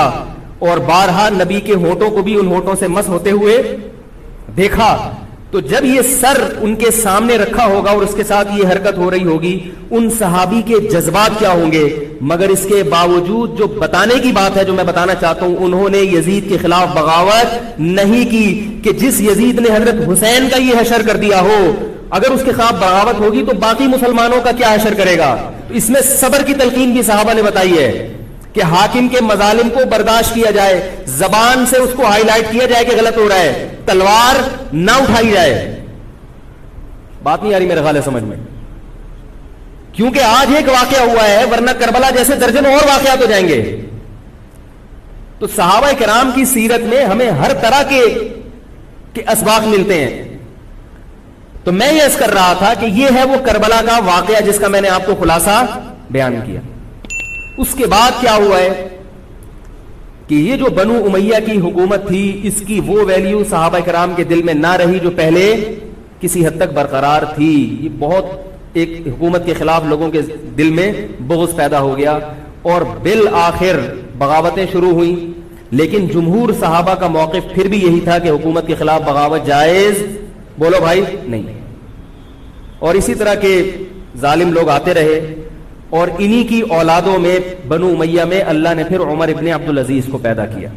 اور بارہا نبی کے ہونٹوں کو بھی ان ہونٹوں سے مس ہوتے ہوئے دیکھا. تو جب یہ سر ان کے سامنے رکھا ہوگا اور اس کے ساتھ یہ حرکت ہو رہی ہوگی, ان صحابی کے جذبات کیا ہوں گے. مگر اس کے باوجود جو بتانے کی بات ہے, جو میں بتانا چاہتا ہوں, انہوں نے یزید کے خلاف بغاوت نہیں کی کہ جس یزید نے حضرت حسین کا یہ حشر کر دیا ہو, اگر اس کے خلاف بغاوت ہوگی تو باقی مسلمانوں کا کیا حشر کرے گا. تو اس میں صبر کی تلقین بھی صحابہ نے بتائی ہے کہ حاکم کے مظالم کو برداشت کیا جائے, زبان سے اس کو ہائی لائٹ کیا جائے کہ غلط ہو رہا ہے, تلوار نہ اٹھائی جائے. بات نہیں آ رہی میرے خیال ہے سمجھ میں, کیونکہ آج ایک واقعہ ہوا ہے, ورنہ کربلا جیسے درجنوں اور واقعات ہو جائیں گے. تو صحابہ کرام کی سیرت میں ہمیں ہر طرح کے اسباق ملتے ہیں. تو میں یہ عرض کر رہا تھا کہ یہ ہے وہ کربلا کا واقعہ جس کا میں نے آپ کو خلاصہ بیان کیا. اس کے بعد کیا ہوا ہے کہ یہ جو بنو امیہ کی حکومت تھی, اس کی وہ ویلیو صحابہ کرام کے دل میں نہ رہی جو پہلے کسی حد تک برقرار تھی. یہ بہت ایک حکومت کے خلاف لوگوں کے دل میں بغض پیدا ہو گیا اور بالآخر بغاوتیں شروع ہوئیں. لیکن جمہور صحابہ کا موقف پھر بھی یہی تھا کہ حکومت کے خلاف بغاوت جائز, بولو بھائی, نہیں. اور اسی طرح کے ظالم لوگ آتے رہے اور انہی کی اولادوں میں بنو امیہ میں اللہ نے پھر عمر ابن عبدالعزیز کو پیدا کیا.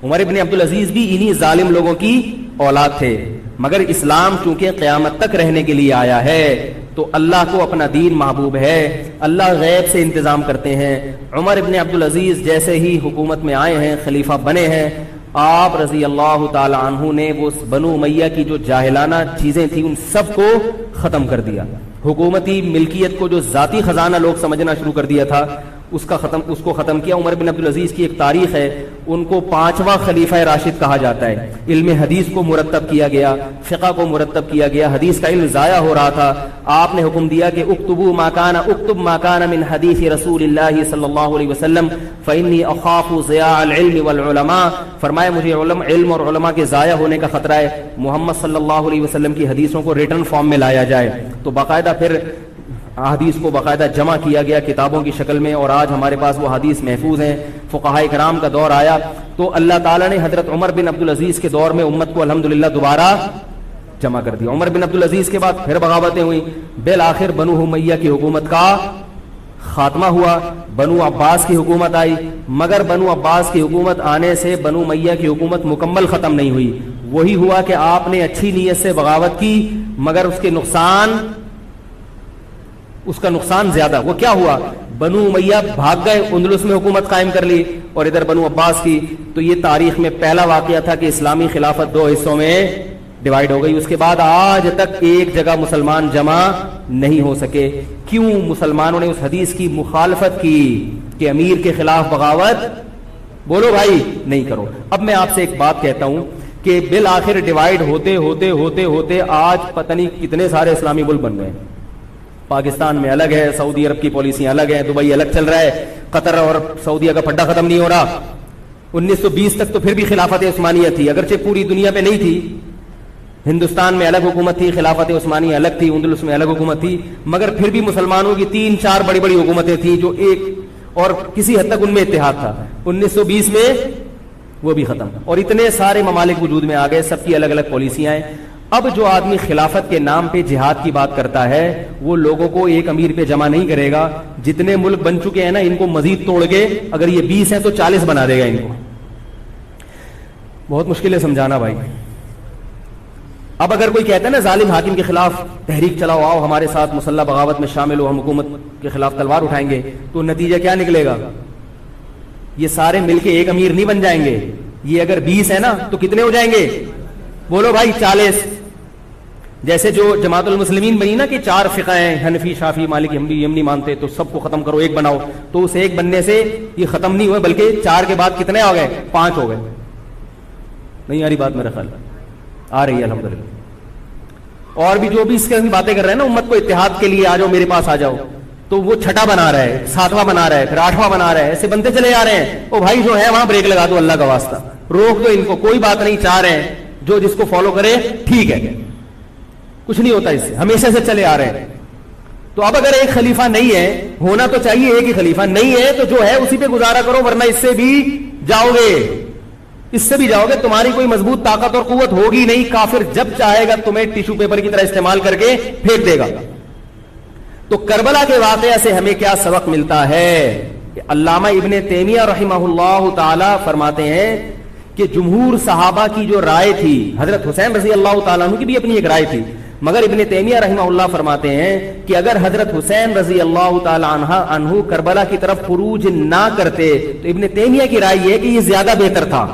عمر ابن عبدالعزیز بھی انہی ظالم لوگوں کی اولاد تھے, مگر اسلام چونکہ قیامت تک رہنے کے لیے آیا ہے تو اللہ کو اپنا دین محبوب ہے, اللہ غیب سے انتظام کرتے ہیں. عمر ابن عبدالعزیز جیسے ہی حکومت میں آئے ہیں, خلیفہ بنے ہیں, آپ رضی اللہ تعالی عنہ نے وہ بنو امیہ کی جو جاہلانہ چیزیں تھیں ان سب کو ختم کر دیا. حکومتی ملکیت کو جو ذاتی خزانہ لوگ سمجھنا شروع کر دیا تھا اس کو ختم کیا. عمر بن عبدالعزیز کی ایک تاریخ ہے, ان کو 5واں خلیفہ راشد کہا جاتا ہے. علم حدیث کو مرتب کیا گیا, فقہ کو مرتب کیا گیا, حدیث کا علم ضائع ہو رہا تھا. آپ نے حکم دیا کہ اکتب ما کان من حدیث رسول اللہ صلی اللہ علیہ وسلم فانی اخاف ضیاع العلم والعلماء. فرمایا مجھے علم اور علماء کے ضائع ہونے کا خطرہ ہے, محمد صلی اللہ علیہ وسلم کی حدیثوں کو ریٹن فارم میں لایا جائے. تو باقاعدہ پھر حدیث کو باقاعدہ جمع کیا گیا کتابوں کی شکل میں, اور آج ہمارے پاس وہ حدیث محفوظ ہیں. فقہائے کرام کا دور آیا تو اللہ تعالیٰ نے حضرت عمر بن عبدالعزیز کے دور میں امت کو الحمدللہ دوبارہ جمع کر دیا. عمر بن عبدالعزیز کے بعد پھر بغاوتیں ہوئیں, بالآخر بنو امیہ کی حکومت کا خاتمہ ہوا, بنو عباس کی حکومت آئی. مگر بنو عباس کی حکومت آنے سے بنو امیہ کی حکومت مکمل ختم نہیں ہوئی. وہی ہوا کہ آپ نے اچھی نیت سے بغاوت کی مگر اس کا نقصان زیادہ. وہ کیا ہوا, بنو امیہ بھاگ گئے, اندلس میں حکومت قائم کر لی اور ادھر بنو عباس کی. تو یہ تاریخ میں پہلا واقعہ تھا کہ اسلامی خلافت 2 حصوں میں ڈیوائیڈ ہو گئی. اس کے بعد آج تک ایک جگہ مسلمان جمع نہیں ہو سکے. کیوں؟ مسلمانوں نے اس حدیث کی مخالفت کی کہ امیر کے خلاف بغاوت, بولو بھائی, نہیں کرو. اب میں آپ سے ایک بات کہتا ہوں کہ بالآخر ڈیوائیڈ ہوتے ہوتے ہوتے ہوتے آج پتہ نہیں کتنے سارے اسلامی ملک بن گئے. پاکستان میں الگ ہے, سعودی عرب کی پالیسیاں الگ ہیں, دبئی الگ چل رہا ہے, قطر اور سعودیہ کا پھڈا ختم نہیں ہو رہا. 1920 تک تو پھر بھی خلافت عثمانیہ تھی, اگرچہ پوری دنیا پہ نہیں تھی. ہندوستان میں الگ حکومت تھی, خلافت عثمانیہ الگ تھی, اندلس میں الگ حکومت تھی, مگر پھر بھی مسلمانوں کی 3-4 بڑی بڑی حکومتیں تھیں جو ایک اور کسی حد تک ان میں اتحاد تھا. 1920 میں وہ بھی ختم, اور اتنے سارے ممالک وجود میں آ گئے, سب کی الگ الگ پالیسیاں ہیں. اب جو آدمی خلافت کے نام پہ جہاد کی بات کرتا ہے وہ لوگوں کو ایک امیر پہ جمع نہیں کرے گا. جتنے ملک بن چکے ہیں نا, ان کو مزید توڑ کے اگر یہ 20 ہیں تو 40 بنا دے گا ان کو. بہت مشکل ہے سمجھانا بھائی. اب اگر کوئی کہتا ہے نا ظالم حاکم کے خلاف تحریک چلاؤ، آؤ ہمارے ساتھ مسلح بغاوت میں شامل ہو، ہم حکومت کے خلاف تلوار اٹھائیں گے، تو نتیجہ کیا نکلے گا؟ یہ سارے مل کے ایک امیر نہیں بن جائیں گے. یہ اگر 20 ہے نا تو کتنے ہو جائیں گے؟ بولو بھائی 40. جیسے جو جماعت المسلمین بنی نا کہ 4 فقہ ہیں، حنفی، شافعی، مالکی، حنبلی، یہ نہیں مانتے، تو سب کو ختم کرو، ایک بناؤ. تو اس ایک بننے سے یہ ختم نہیں ہوئے، بلکہ 4 کے بعد کتنے ہو گئے؟ 5 ہو گئے. نہیں آ رہی بات؟ میرا خیال آ رہی ہے الحمدللہ. اور بھی جو بھی اس کے باتیں کر رہے ہیں نا امت کو اتحاد کے لیے، آ جاؤ میرے پاس آ جاؤ، تو وہ 6واں بنا رہا ہے، 7واں بنا رہا ہے، پھر 8واں بنا رہا ہے، ایسے بنتے چلے جا رہے ہیں. او بھائی جو ہے وہاں بریک لگا دو، اللہ کا واسطہ روک دو ان کو، کوئی بات نہیں. 4 ہیں، جو جس کو فالو کرے ٹھیک ہے، کچھ نہیں ہوتا اس سے، ہمیشہ سے چلے آ رہے ہیں. تو اب اگر ایک خلیفہ نہیں ہے، ہونا تو چاہیے ایک ہی خلیفہ، نہیں ہے تو جو ہے اسی پہ گزارا کرو، ورنہ اس سے بھی جاؤ گے، اس سے بھی جاؤ گے. تمہاری کوئی مضبوط طاقت اور قوت ہوگی نہیں. کافر جب چاہے گا تمہیں ٹیشو پیپر کی طرح استعمال کر کے پھینک دے گا. تو کربلا کے واقعہ سے ہمیں کیا سبق ملتا ہے؟ کہ علامہ ابن تیمیہ رحمہ اللہ تعالی فرماتے ہیں کہ جمہور صحابہ کی جو رائے تھی، حضرت حسین رضی اللہ تعالیٰ عنہ کی بھی اپنی ایک رائے تھی، مگر ابن تیمیہ رحمہ اللہ فرماتے ہیں کہ اگر حضرت حسین رضی اللہ تعالیٰ عنہ کربلا کی طرف خروج نہ کرتے تو ابن تیمیہ کی رائے یہ کہ یہ زیادہ بہتر تھا.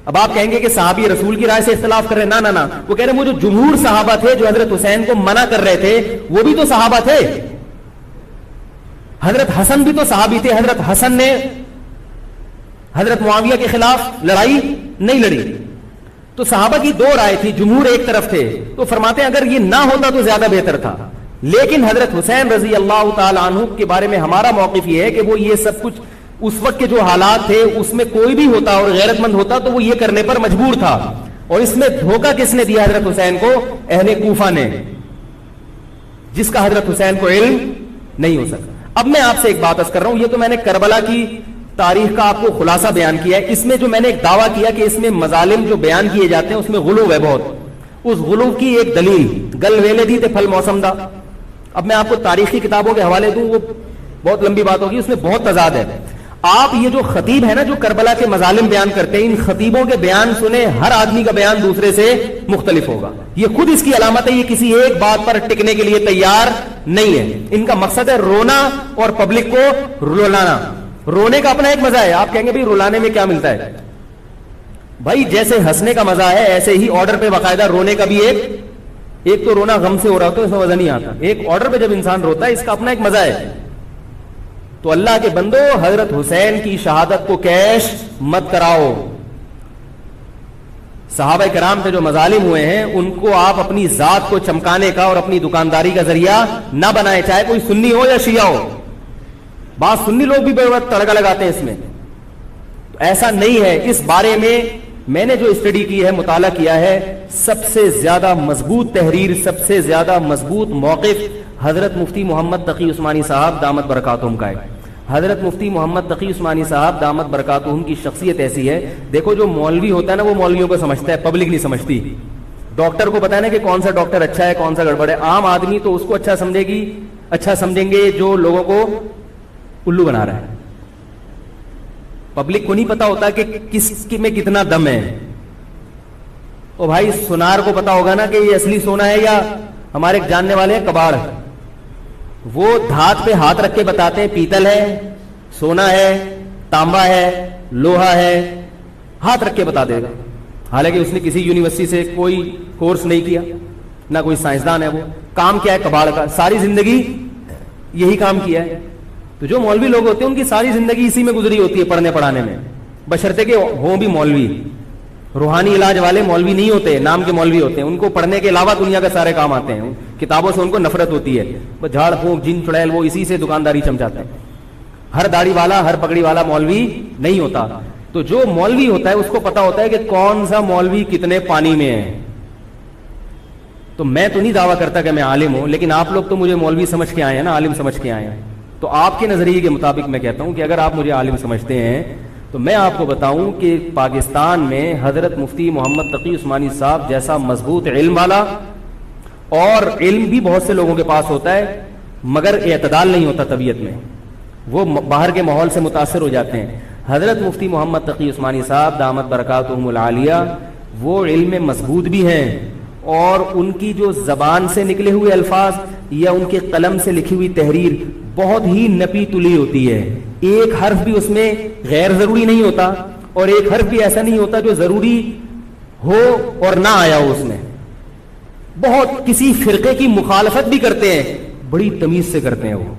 اب آپ کہیں گے کہ صحابی رسول کی رائے سے اختلاف کر رہے ہیں، نہ وہ کہہ رہے ہیں وہ جو جمہور صحابہ تھے جو حضرت حسین کو منع کر رہے تھے وہ بھی تو صحابہ تھے. حضرت حسن بھی تو صحابی تھے. حضرت حسن نے حضرت معاویہ کے خلاف لڑائی نہیں لڑی. تو صحابہ کی 2 رائے تھی، جمہور ایک طرف تھے. تو فرماتے ہیں اگر یہ نہ ہوتا تو زیادہ بہتر تھا. لیکن حضرت حسین رضی اللہ تعالی عنہ کے بارے میں ہمارا موقف یہ ہے کہ وہ یہ سب کچھ اس وقت کے جو حالات تھے اس میں کوئی بھی ہوتا اور غیرت مند ہوتا تو وہ یہ کرنے پر مجبور تھا. اور اس میں دھوکہ کس نے دیا حضرت حسین کو؟ اہل کوفہ نے، جس کا حضرت حسین کو علم نہیں ہو سکتا. اب میں آپ سے ایک بات عرض کر رہا ہوں، یہ تو میں نے کربلا کی تاریخ کا آپ کو خلاصہ بیان کیا ہے. اس میں جو میں نے ایک دعویٰ کیا کہ اس میں مظالم جو بیان کیے جاتے ہیں اس میں غلو ہے بہت. اس غلو کی ایک دلیل گل ویلے دی تے پھل موسم دا. اب میں آپ کو تاریخی کتابوں کے حوالے دوں، وہ بہت لمبی بات ہوگی، اس میں بہت تضاد ہے. آپ یہ جو خطیب ہے نا جو کربلا کے مظالم بیان کرتے ہیں، ان خطیبوں کے بیان سنیں، ہر آدمی کا بیان دوسرے سے مختلف ہوگا. یہ خود اس کی علامت ہے، یہ کسی ایک بات پر ٹکنے کے لیے تیار نہیں ہے. ان کا مقصد ہے رونا اور پبلک کو رلانا. رونے کا اپنا ایک مزہ ہے. آپ کہیں گے بھائی رلانے میں کیا ملتا ہے؟ بھائی جیسے ہنسنے کا مزہ ہے ایسے ہی آرڈر پہ باقاعدہ رونے کا بھی ایک تو رونا غم سے ہو رہا ہوتا ہے، اس میں مزہ نہیں آتا. ایک آرڈر پہ جب انسان روتا ہے اس کا اپنا ایک مزہ ہے. تو اللہ کے بندو حضرت حسین کی شہادت کو کیش مت کراؤ. صحابہ کرام پہ جو مظالم ہوئے ہیں ان کو آپ اپنی ذات کو چمکانے کا اور اپنی دکانداری کا ذریعہ نہ بنائیں، چاہے کوئی سنی ہو یا شیعہ ہو. بعض سنی لوگ بھی بے وقت تڑکا لگاتے ہیں اس میں. تو ایسا نہیں ہے. اس بارے میں نے جو اسٹڈی کی ہے، مطالعہ کیا ہے، سب سے زیادہ مضبوط تحریر، سب سے زیادہ مضبوط موقف حضرت مفتی محمد تقی عثمانی صاحب دامت برکاتہم کا ہے. حضرت مفتی محمد تقی عثمانی صاحب دامت برکاتہم کی شخصیت ایسی ہے، دیکھو جو مولوی ہوتا ہے نا وہ مولویوں کو سمجھتا ہے، پبلک نہیں سمجھتی. ڈاکٹر کو پتا ہے نا کہ کون سا ڈاکٹر اچھا ہے کون سا گڑبڑ ہے. عام آدمی تو اس کو اچھا سمجھیں گے جو لوگوں کو الو بنا رہا ہے. پبلک کو نہیں پتا ہوتا کہ کس میں کتنا دم ہے. او بھائی سونار کو پتا ہوگا نا کہ یہ اصلی سونا ہے یا ہمارے جاننے والے ہیں کباڑ، وہ دھات پہ ہاتھ رکھ کے بتاتے ہیں پیتل ہے، سونا ہے، تانبا ہے، لوہا ہے، ہاتھ رکھ کے بتا دے گا. حالانکہ اس نے کسی یونیورسٹی سے کوئی کورس نہیں کیا، نہ کوئی سائنسدان ہے. وہ کام کیا ہے کباڑ کا، ساری زندگی یہی کام کیا ہے. تو جو مولوی لوگ ہوتے ہیں ان کی ساری زندگی اسی میں گزری ہوتی ہے، پڑھنے پڑھانے میں، بشرطے کہ ہوں بھی مولوی. روحانی علاج والے مولوی نہیں ہوتے، نام کے مولوی ہوتے ہیں. ان کو پڑھنے کے علاوہ دنیا کے سارے کام آتے ہیں. کتابوں سے ان کو نفرت ہوتی ہے، بس جھاڑ پھونک جن چڑیل وہ اسی سے دکانداری چمچاتے ہیں. ہر داڑھی والا ہر پگڑی والا مولوی نہیں ہوتا. تو جو مولوی ہوتا ہے اس کو پتا ہوتا ہے کہ کون سا مولوی کتنے پانی میں ہے. تو میں تو نہیں دعویٰ کرتا کہ میں عالم ہوں، لیکن آپ لوگ تو مجھے مولوی سمجھ کے آئے ہیں نا، عالم سمجھ کے آئے ہیں. تو آپ کے نظریے کے مطابق میں کہتا ہوں کہ اگر آپ مجھے عالم سمجھتے ہیں تو میں آپ کو بتاؤں کہ پاکستان میں حضرت مفتی محمد تقی عثمانی صاحب جیسا مضبوط علم والا، اور علم بھی بہت سے لوگوں کے پاس ہوتا ہے مگر اعتدال نہیں ہوتا طبیعت میں، وہ باہر کے ماحول سے متاثر ہو جاتے ہیں. حضرت مفتی محمد تقی عثمانی صاحب دامت برکاتہم العالیہ وہ علم مضبوط بھی ہیں، اور ان کی جو زبان سے نکلے ہوئے الفاظ یا ان کے قلم سے لکھی ہوئی تحریر بہت ہی نپی تلی ہوتی ہے. ایک حرف بھی اس میں غیر ضروری نہیں ہوتا، اور ایک حرف بھی ایسا نہیں ہوتا جو ضروری ہو اور نہ آیا ہو اس میں. بہت کسی فرقے کی مخالفت بھی کرتے ہیں، بڑی تمیز سے کرتے ہیں. وہ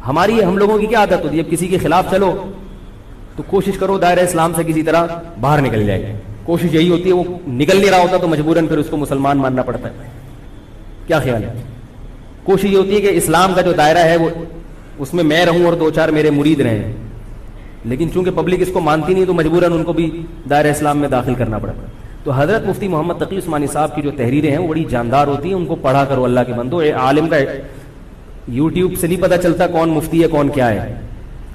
ہم لوگوں کی کیا عادت ہوتی ہے، اب کسی کے خلاف چلو تو کوشش کرو دائرہ اسلام سے کسی طرح باہر نکل جائے. کوشش یہی ہوتی ہے، وہ نکل نہیں رہا ہوتا تو مجبوراً پھر اس کو مسلمان ماننا پڑتا ہے. کیا خیال ہے؟ کوشش یہ ہوتی ہے کہ اسلام کا جو دائرہ ہے وہ اس میں رہوں اور 2-4 میرے مرید رہیں، لیکن چونکہ پبلک اس کو مانتی نہیں تو مجبوراً ان کو بھی دائرہ اسلام میں داخل کرنا پڑتا ہے. تو حضرت مفتی محمد تقی عثمانی صاحب کی جو تحریریں ہیں وہ بڑی جاندار ہوتی ہیں. ان کو پڑھا کرو اللہ کے بندو. عالم کا یوٹیوب سے نہیں پتہ چلتا کون مفتی ہے کون کیا ہے.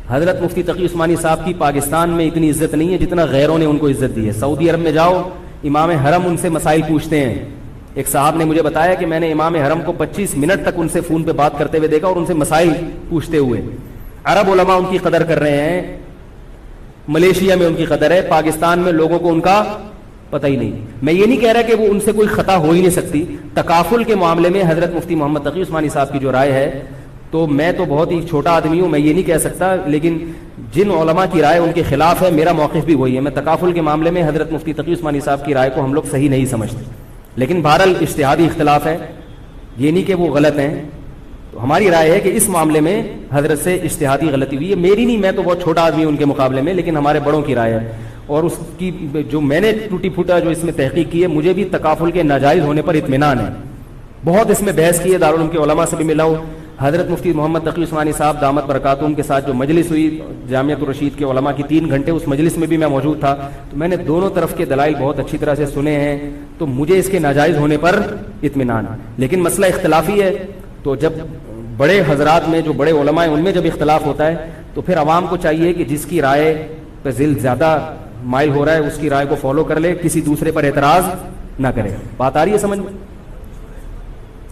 حضرت مفتی تقی عثمانی صاحب کی پاکستان میں اتنی عزت نہیں ہے جتنا غیروں نے ان کو عزت دی ہے. سعودی عرب میں جاؤ، امام حرم ان سے مسائل پوچھتے ہیں. ایک صاحب نے مجھے بتایا کہ میں نے امام حرم کو 25 منٹ تک ان سے فون پہ بات کرتے ہوئے دیکھا اور ان سے مسائل پوچھتے ہوئے. عرب علماء ان کی قدر کر رہے ہیں، ملیشیا میں ان کی قدر ہے، پاکستان میں لوگوں کو ان کا پتہ ہی نہیں. میں یہ نہیں کہہ رہا کہ وہ ان سے کوئی خطا ہو ہی نہیں سکتی. تکافل کے معاملے میں حضرت مفتی محمد تقی عثمانی صاحب کی جو رائے ہے، تو میں تو بہت ہی چھوٹا آدمی ہوں، میں یہ نہیں کہہ سکتا، لیکن جن علماء کی رائے ان کے خلاف ہے میرا موقف بھی وہی ہے. میں تکافل کے معاملے میں حضرت مفتی تقی عثمانی صاحب کی رائے کو ہم لوگ صحیح نہیں سمجھتے، لیکن بہرحال اجتہادی اختلاف ہے، یہ نہیں کہ وہ غلط ہیں. تو ہماری رائے ہے کہ اس معاملے میں حضرت سے اجتہادی غلطی ہوئی ہے. میری نہیں، میں تو بہت چھوٹا آدمی ہوں ان کے مقابلے میں، لیکن ہمارے بڑوں کی رائے ہے. اور اس کی جو میں نے ٹوٹی پھوٹا جو اس میں تحقیق کی ہے، مجھے بھی تکافل کے ناجائز ہونے پر اطمینان ہے. بہت اس میں بحث کی ہے، دارالعلوم کے علماء سے بھی ملا ہوں. حضرت مفتی محمد تقی عثمانی صاحب دامت برکاتہم کے ساتھ جو مجلس ہوئی جامعۃ الرشید کے علماء کی 3 گھنٹے، اس مجلس میں بھی میں موجود تھا. تو میں نے دونوں طرف کے دلائل بہت اچھی طرح سے سنے ہیں، تو مجھے اس کے ناجائز ہونے پر اطمینان. لیکن مسئلہ اختلافی ہے، تو جب بڑے حضرات میں جو بڑے علماء ہیں ان میں جب اختلاف ہوتا ہے تو پھر عوام کو چاہیے کہ جس کی رائے پہ ذل زیادہ مائل ہو رہا ہے اس کی رائے کو فالو کر لے، کسی دوسرے پر اعتراض نہ کرے. بات آ رہی ہے سمجھ میں؟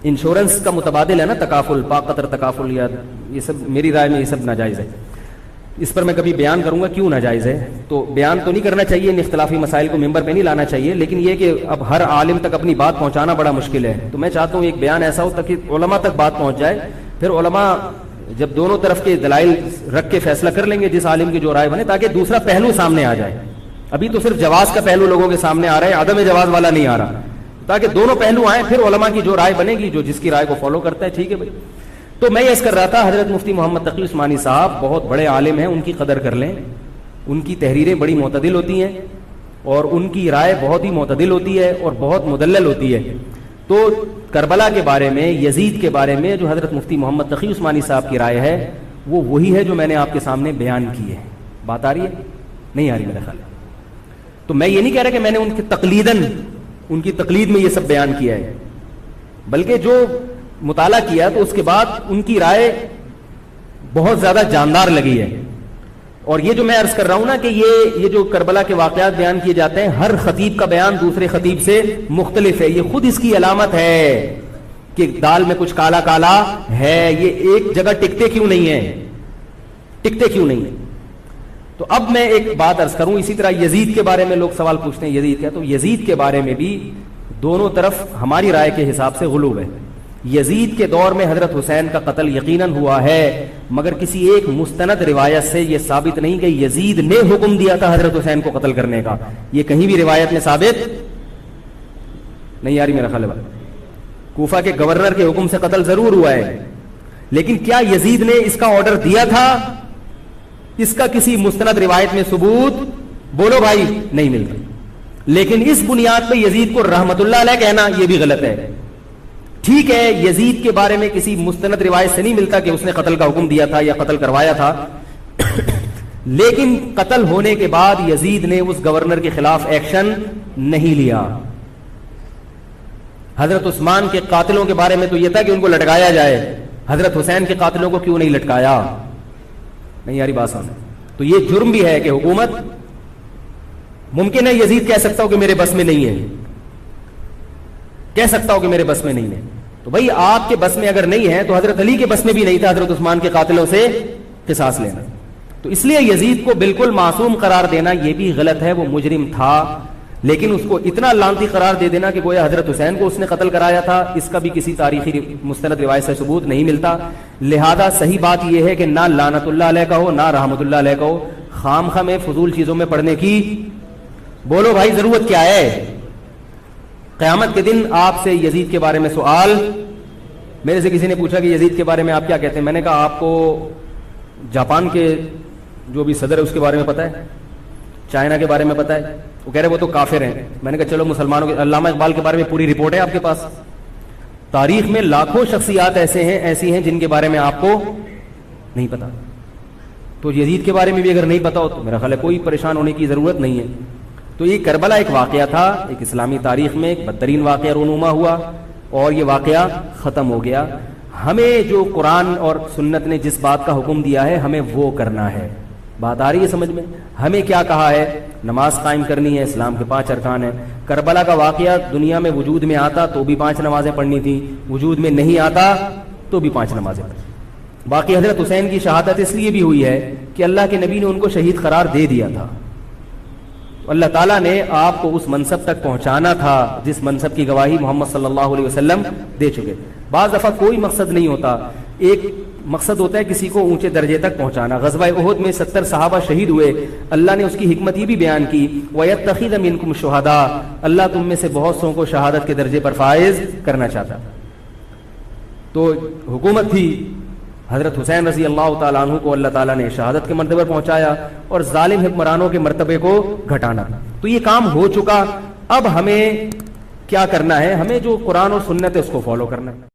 انشورنس کا متبادل ہے نا تکافل، پاقطر تکافل، یا یہ سب میری رائے میں یہ سب ناجائز ہے. اس پر میں کبھی بیان کروں گا کیوں ناجائز ہے. تو بیان تو نہیں کرنا چاہیے، ان اختلافی مسائل کو ممبر پہ نہیں لانا چاہیے، لیکن یہ کہ اب ہر عالم تک اپنی بات پہنچانا بڑا مشکل ہے. تو میں چاہتا ہوں ایک بیان ایسا ہو تاکہ علماء تک بات پہنچ جائے. پھر علماء جب دونوں طرف کے دلائل رکھ کے فیصلہ کر لیں گے جس عالم کی جو رائے بنے، تاکہ دوسرا پہلو سامنے آ جائے. ابھی تو صرف جواز کا پہلو لوگوں کے سامنے آ رہا ہے، عدم جواز والا نہیں آ رہا. تاکہ دونوں پہلو آئیں، پھر علماء کی جو رائے بنے گی، جو جس کی رائے کو فالو کرتا ہے، ٹھیک ہے بھائی. تو میں یہ کر رہا تھا، حضرت مفتی محمد تقی عثمانی صاحب بہت بڑے عالم ہیں، ان کی قدر کر لیں. ان کی تحریریں بڑی معتدل ہوتی ہیں اور ان کی رائے بہت ہی معتدل ہوتی ہے اور بہت مدلل ہوتی ہے. تو کربلا کے بارے میں، یزید کے بارے میں جو حضرت مفتی محمد تقی عثمانی صاحب کی رائے ہے وہ وہی ہے جو میں نے آپ کے سامنے بیان کی ہے. بات آ رہی ہے؟ نہیں آ رہی میرا خیال ہے. تو میں یہ نہیں کہہ رہا کہ میں نے ان کی تقلید میں یہ سب بیان کیا ہے، بلکہ جو مطالعہ کیا تو اس کے بعد ان کی رائے بہت زیادہ جاندار لگی ہے. اور یہ جو میں عرض کر رہا ہوں نا کہ یہ جو کربلا کے واقعات بیان کیے جاتے ہیں، ہر خطیب کا بیان دوسرے خطیب سے مختلف ہے. یہ خود اس کی علامت ہے کہ دال میں کچھ کالا کالا ہے. یہ ایک جگہ ٹکتے کیوں نہیں ہیں. تو اب میں ایک بات عرض کروں. اسی طرح یزید کے بارے میں لوگ سوال پوچھتے ہیں یزید کیا، تو یزید کے بارے میں بھی دونوں طرف ہماری رائے کے حساب سے غلو ہے. یزید کے دور میں حضرت حسین کا قتل یقیناً ہوا ہے، مگر کسی ایک مستند روایت سے یہ ثابت نہیں کہ یزید نے حکم دیا تھا حضرت حسین کو قتل کرنے کا. یہ کہیں بھی روایت میں ثابت نہیں آ رہی میرا خیال ہے. کوفہ کے گورنر کے حکم سے قتل ضرور ہوا ہے، لیکن کیا یزید نے اس کا آرڈر دیا تھا؟ اس کا کسی مستند روایت میں ثبوت بولو بھائی نہیں ملتا. لیکن اس بنیاد پہ یزید کو رحمت اللہ علیہ کہنا یہ بھی غلط ہے. ٹھیک ہے، یزید کے بارے میں کسی مستند روایت سے نہیں ملتا کہ اس نے قتل کا حکم دیا تھا یا قتل کروایا تھا، لیکن قتل ہونے کے بعد یزید نے اس گورنر کے خلاف ایکشن نہیں لیا. حضرت عثمان کے قاتلوں کے بارے میں تو یہ تھا کہ ان کو لٹکایا جائے، حضرت حسین کے قاتلوں کو کیوں نہیں لٹکایا؟ نہیں یاری بات سامنے. تو یہ جرم بھی ہے کہ حکومت، ممکن ہے یزید کہہ سکتا ہو کہ میرے بس میں نہیں ہے، کہہ سکتا ہو کہ میرے بس میں نہیں ہے. تو بھائی آپ کے بس میں اگر نہیں ہے تو حضرت علی کے بس میں بھی نہیں تھا حضرت عثمان کے قاتلوں سے قصاص لینا. تو اس لیے یزید کو بالکل معصوم قرار دینا یہ بھی غلط ہے، وہ مجرم تھا، لیکن اس کو اتنا لعنتی قرار دے دینا کہ گویا حضرت حسین کو اس نے قتل کرایا تھا، اس کا بھی کسی تاریخی مستند روایت سے ثبوت نہیں ملتا۔ لہذا صحیح بات یہ ہے کہ نہ لعنت اللہ علیہ کہو نہ رحمت اللہ علیہ کہو، خام خواہ میں فضول چیزوں میں پڑھنے کی بولو بھائی ضرورت کیا ہے۔ قیامت کے دن آپ سے یزید کے بارے میں سوال، میرے سے کسی نے پوچھا کہ یزید کے بارے میں آپ کیا کہتے ہیں، میں نے کہا آپ کو جاپان کے جو بھی صدر ہے اس کے بارے میں پتہ ہے، چائنا کے بارے میں پتہ ہے؟ وہ کہہ رہے وہ تو کافر ہیں۔ میں نے کہا چلو مسلمانوں کے علامہ اقبال کے بارے میں پوری رپورٹ ہے آپ کے پاس، تاریخ میں لاکھوں شخصیات ایسی ہیں جن کے بارے میں آپ کو نہیں پتا، تو یزید کے بارے میں بھی اگر نہیں پتا ہو تو میرا خیال ہے کوئی پریشان ہونے کی ضرورت نہیں ہے۔ تو یہ کربلا ایک واقعہ تھا، ایک اسلامی تاریخ میں ایک بدترین واقعہ رونما ہوا اور یہ واقعہ ختم ہو گیا۔ ہمیں جو قرآن اور سنت نے جس بات کا حکم دیا ہے ہمیں وہ کرنا ہے۔ بات آ رہی ہے سمجھ میں؟ ہمیں کیا کہا ہے؟ نماز قائم کرنی ہے، اسلام کے 5 ارکان ہیں۔ کربلا کا واقعہ دنیا میں وجود میں آتا تو بھی 5 نمازیں پڑھنی تھی، وجود میں نہیں آتا تو بھی 5 نمازیں پڑھنی۔ باقی حضرت حسین کی شہادت اس لیے بھی ہوئی ہے کہ اللہ کے نبی نے ان کو شہید قرار دے دیا تھا، اللہ تعالیٰ نے آپ کو اس منصب تک پہنچانا تھا جس منصب کی گواہی محمد صلی اللہ علیہ وسلم دے چکے۔ بعض دفعہ کوئی مقصد نہیں ہوتا، ایک مقصد ہوتا ہے کسی کو اونچے درجے تک پہنچانا۔ غزوہ احد میں 70 صحابہ شہید ہوئے، اللہ نے اس کی حکمت یہ بھی بیان کی وَيَتَّخِذَ مِنْكُمْ شُهَدَاءَ، اللہ تم میں سے بہت سو کو شہادت کے درجے پر فائز کرنا چاہتا۔ تو حکومت تھی، حضرت حسین رضی اللہ تعالیٰ عنہ کو اللہ تعالیٰ نے شہادت کے مرتبے پر پہنچایا اور ظالم حکمرانوں کے مرتبے کو گھٹانا۔ تو یہ کام ہو چکا، اب ہمیں کیا کرنا ہے؟ ہمیں جو قرآن اور سنت ہے اس کو فالو کرنا ہے۔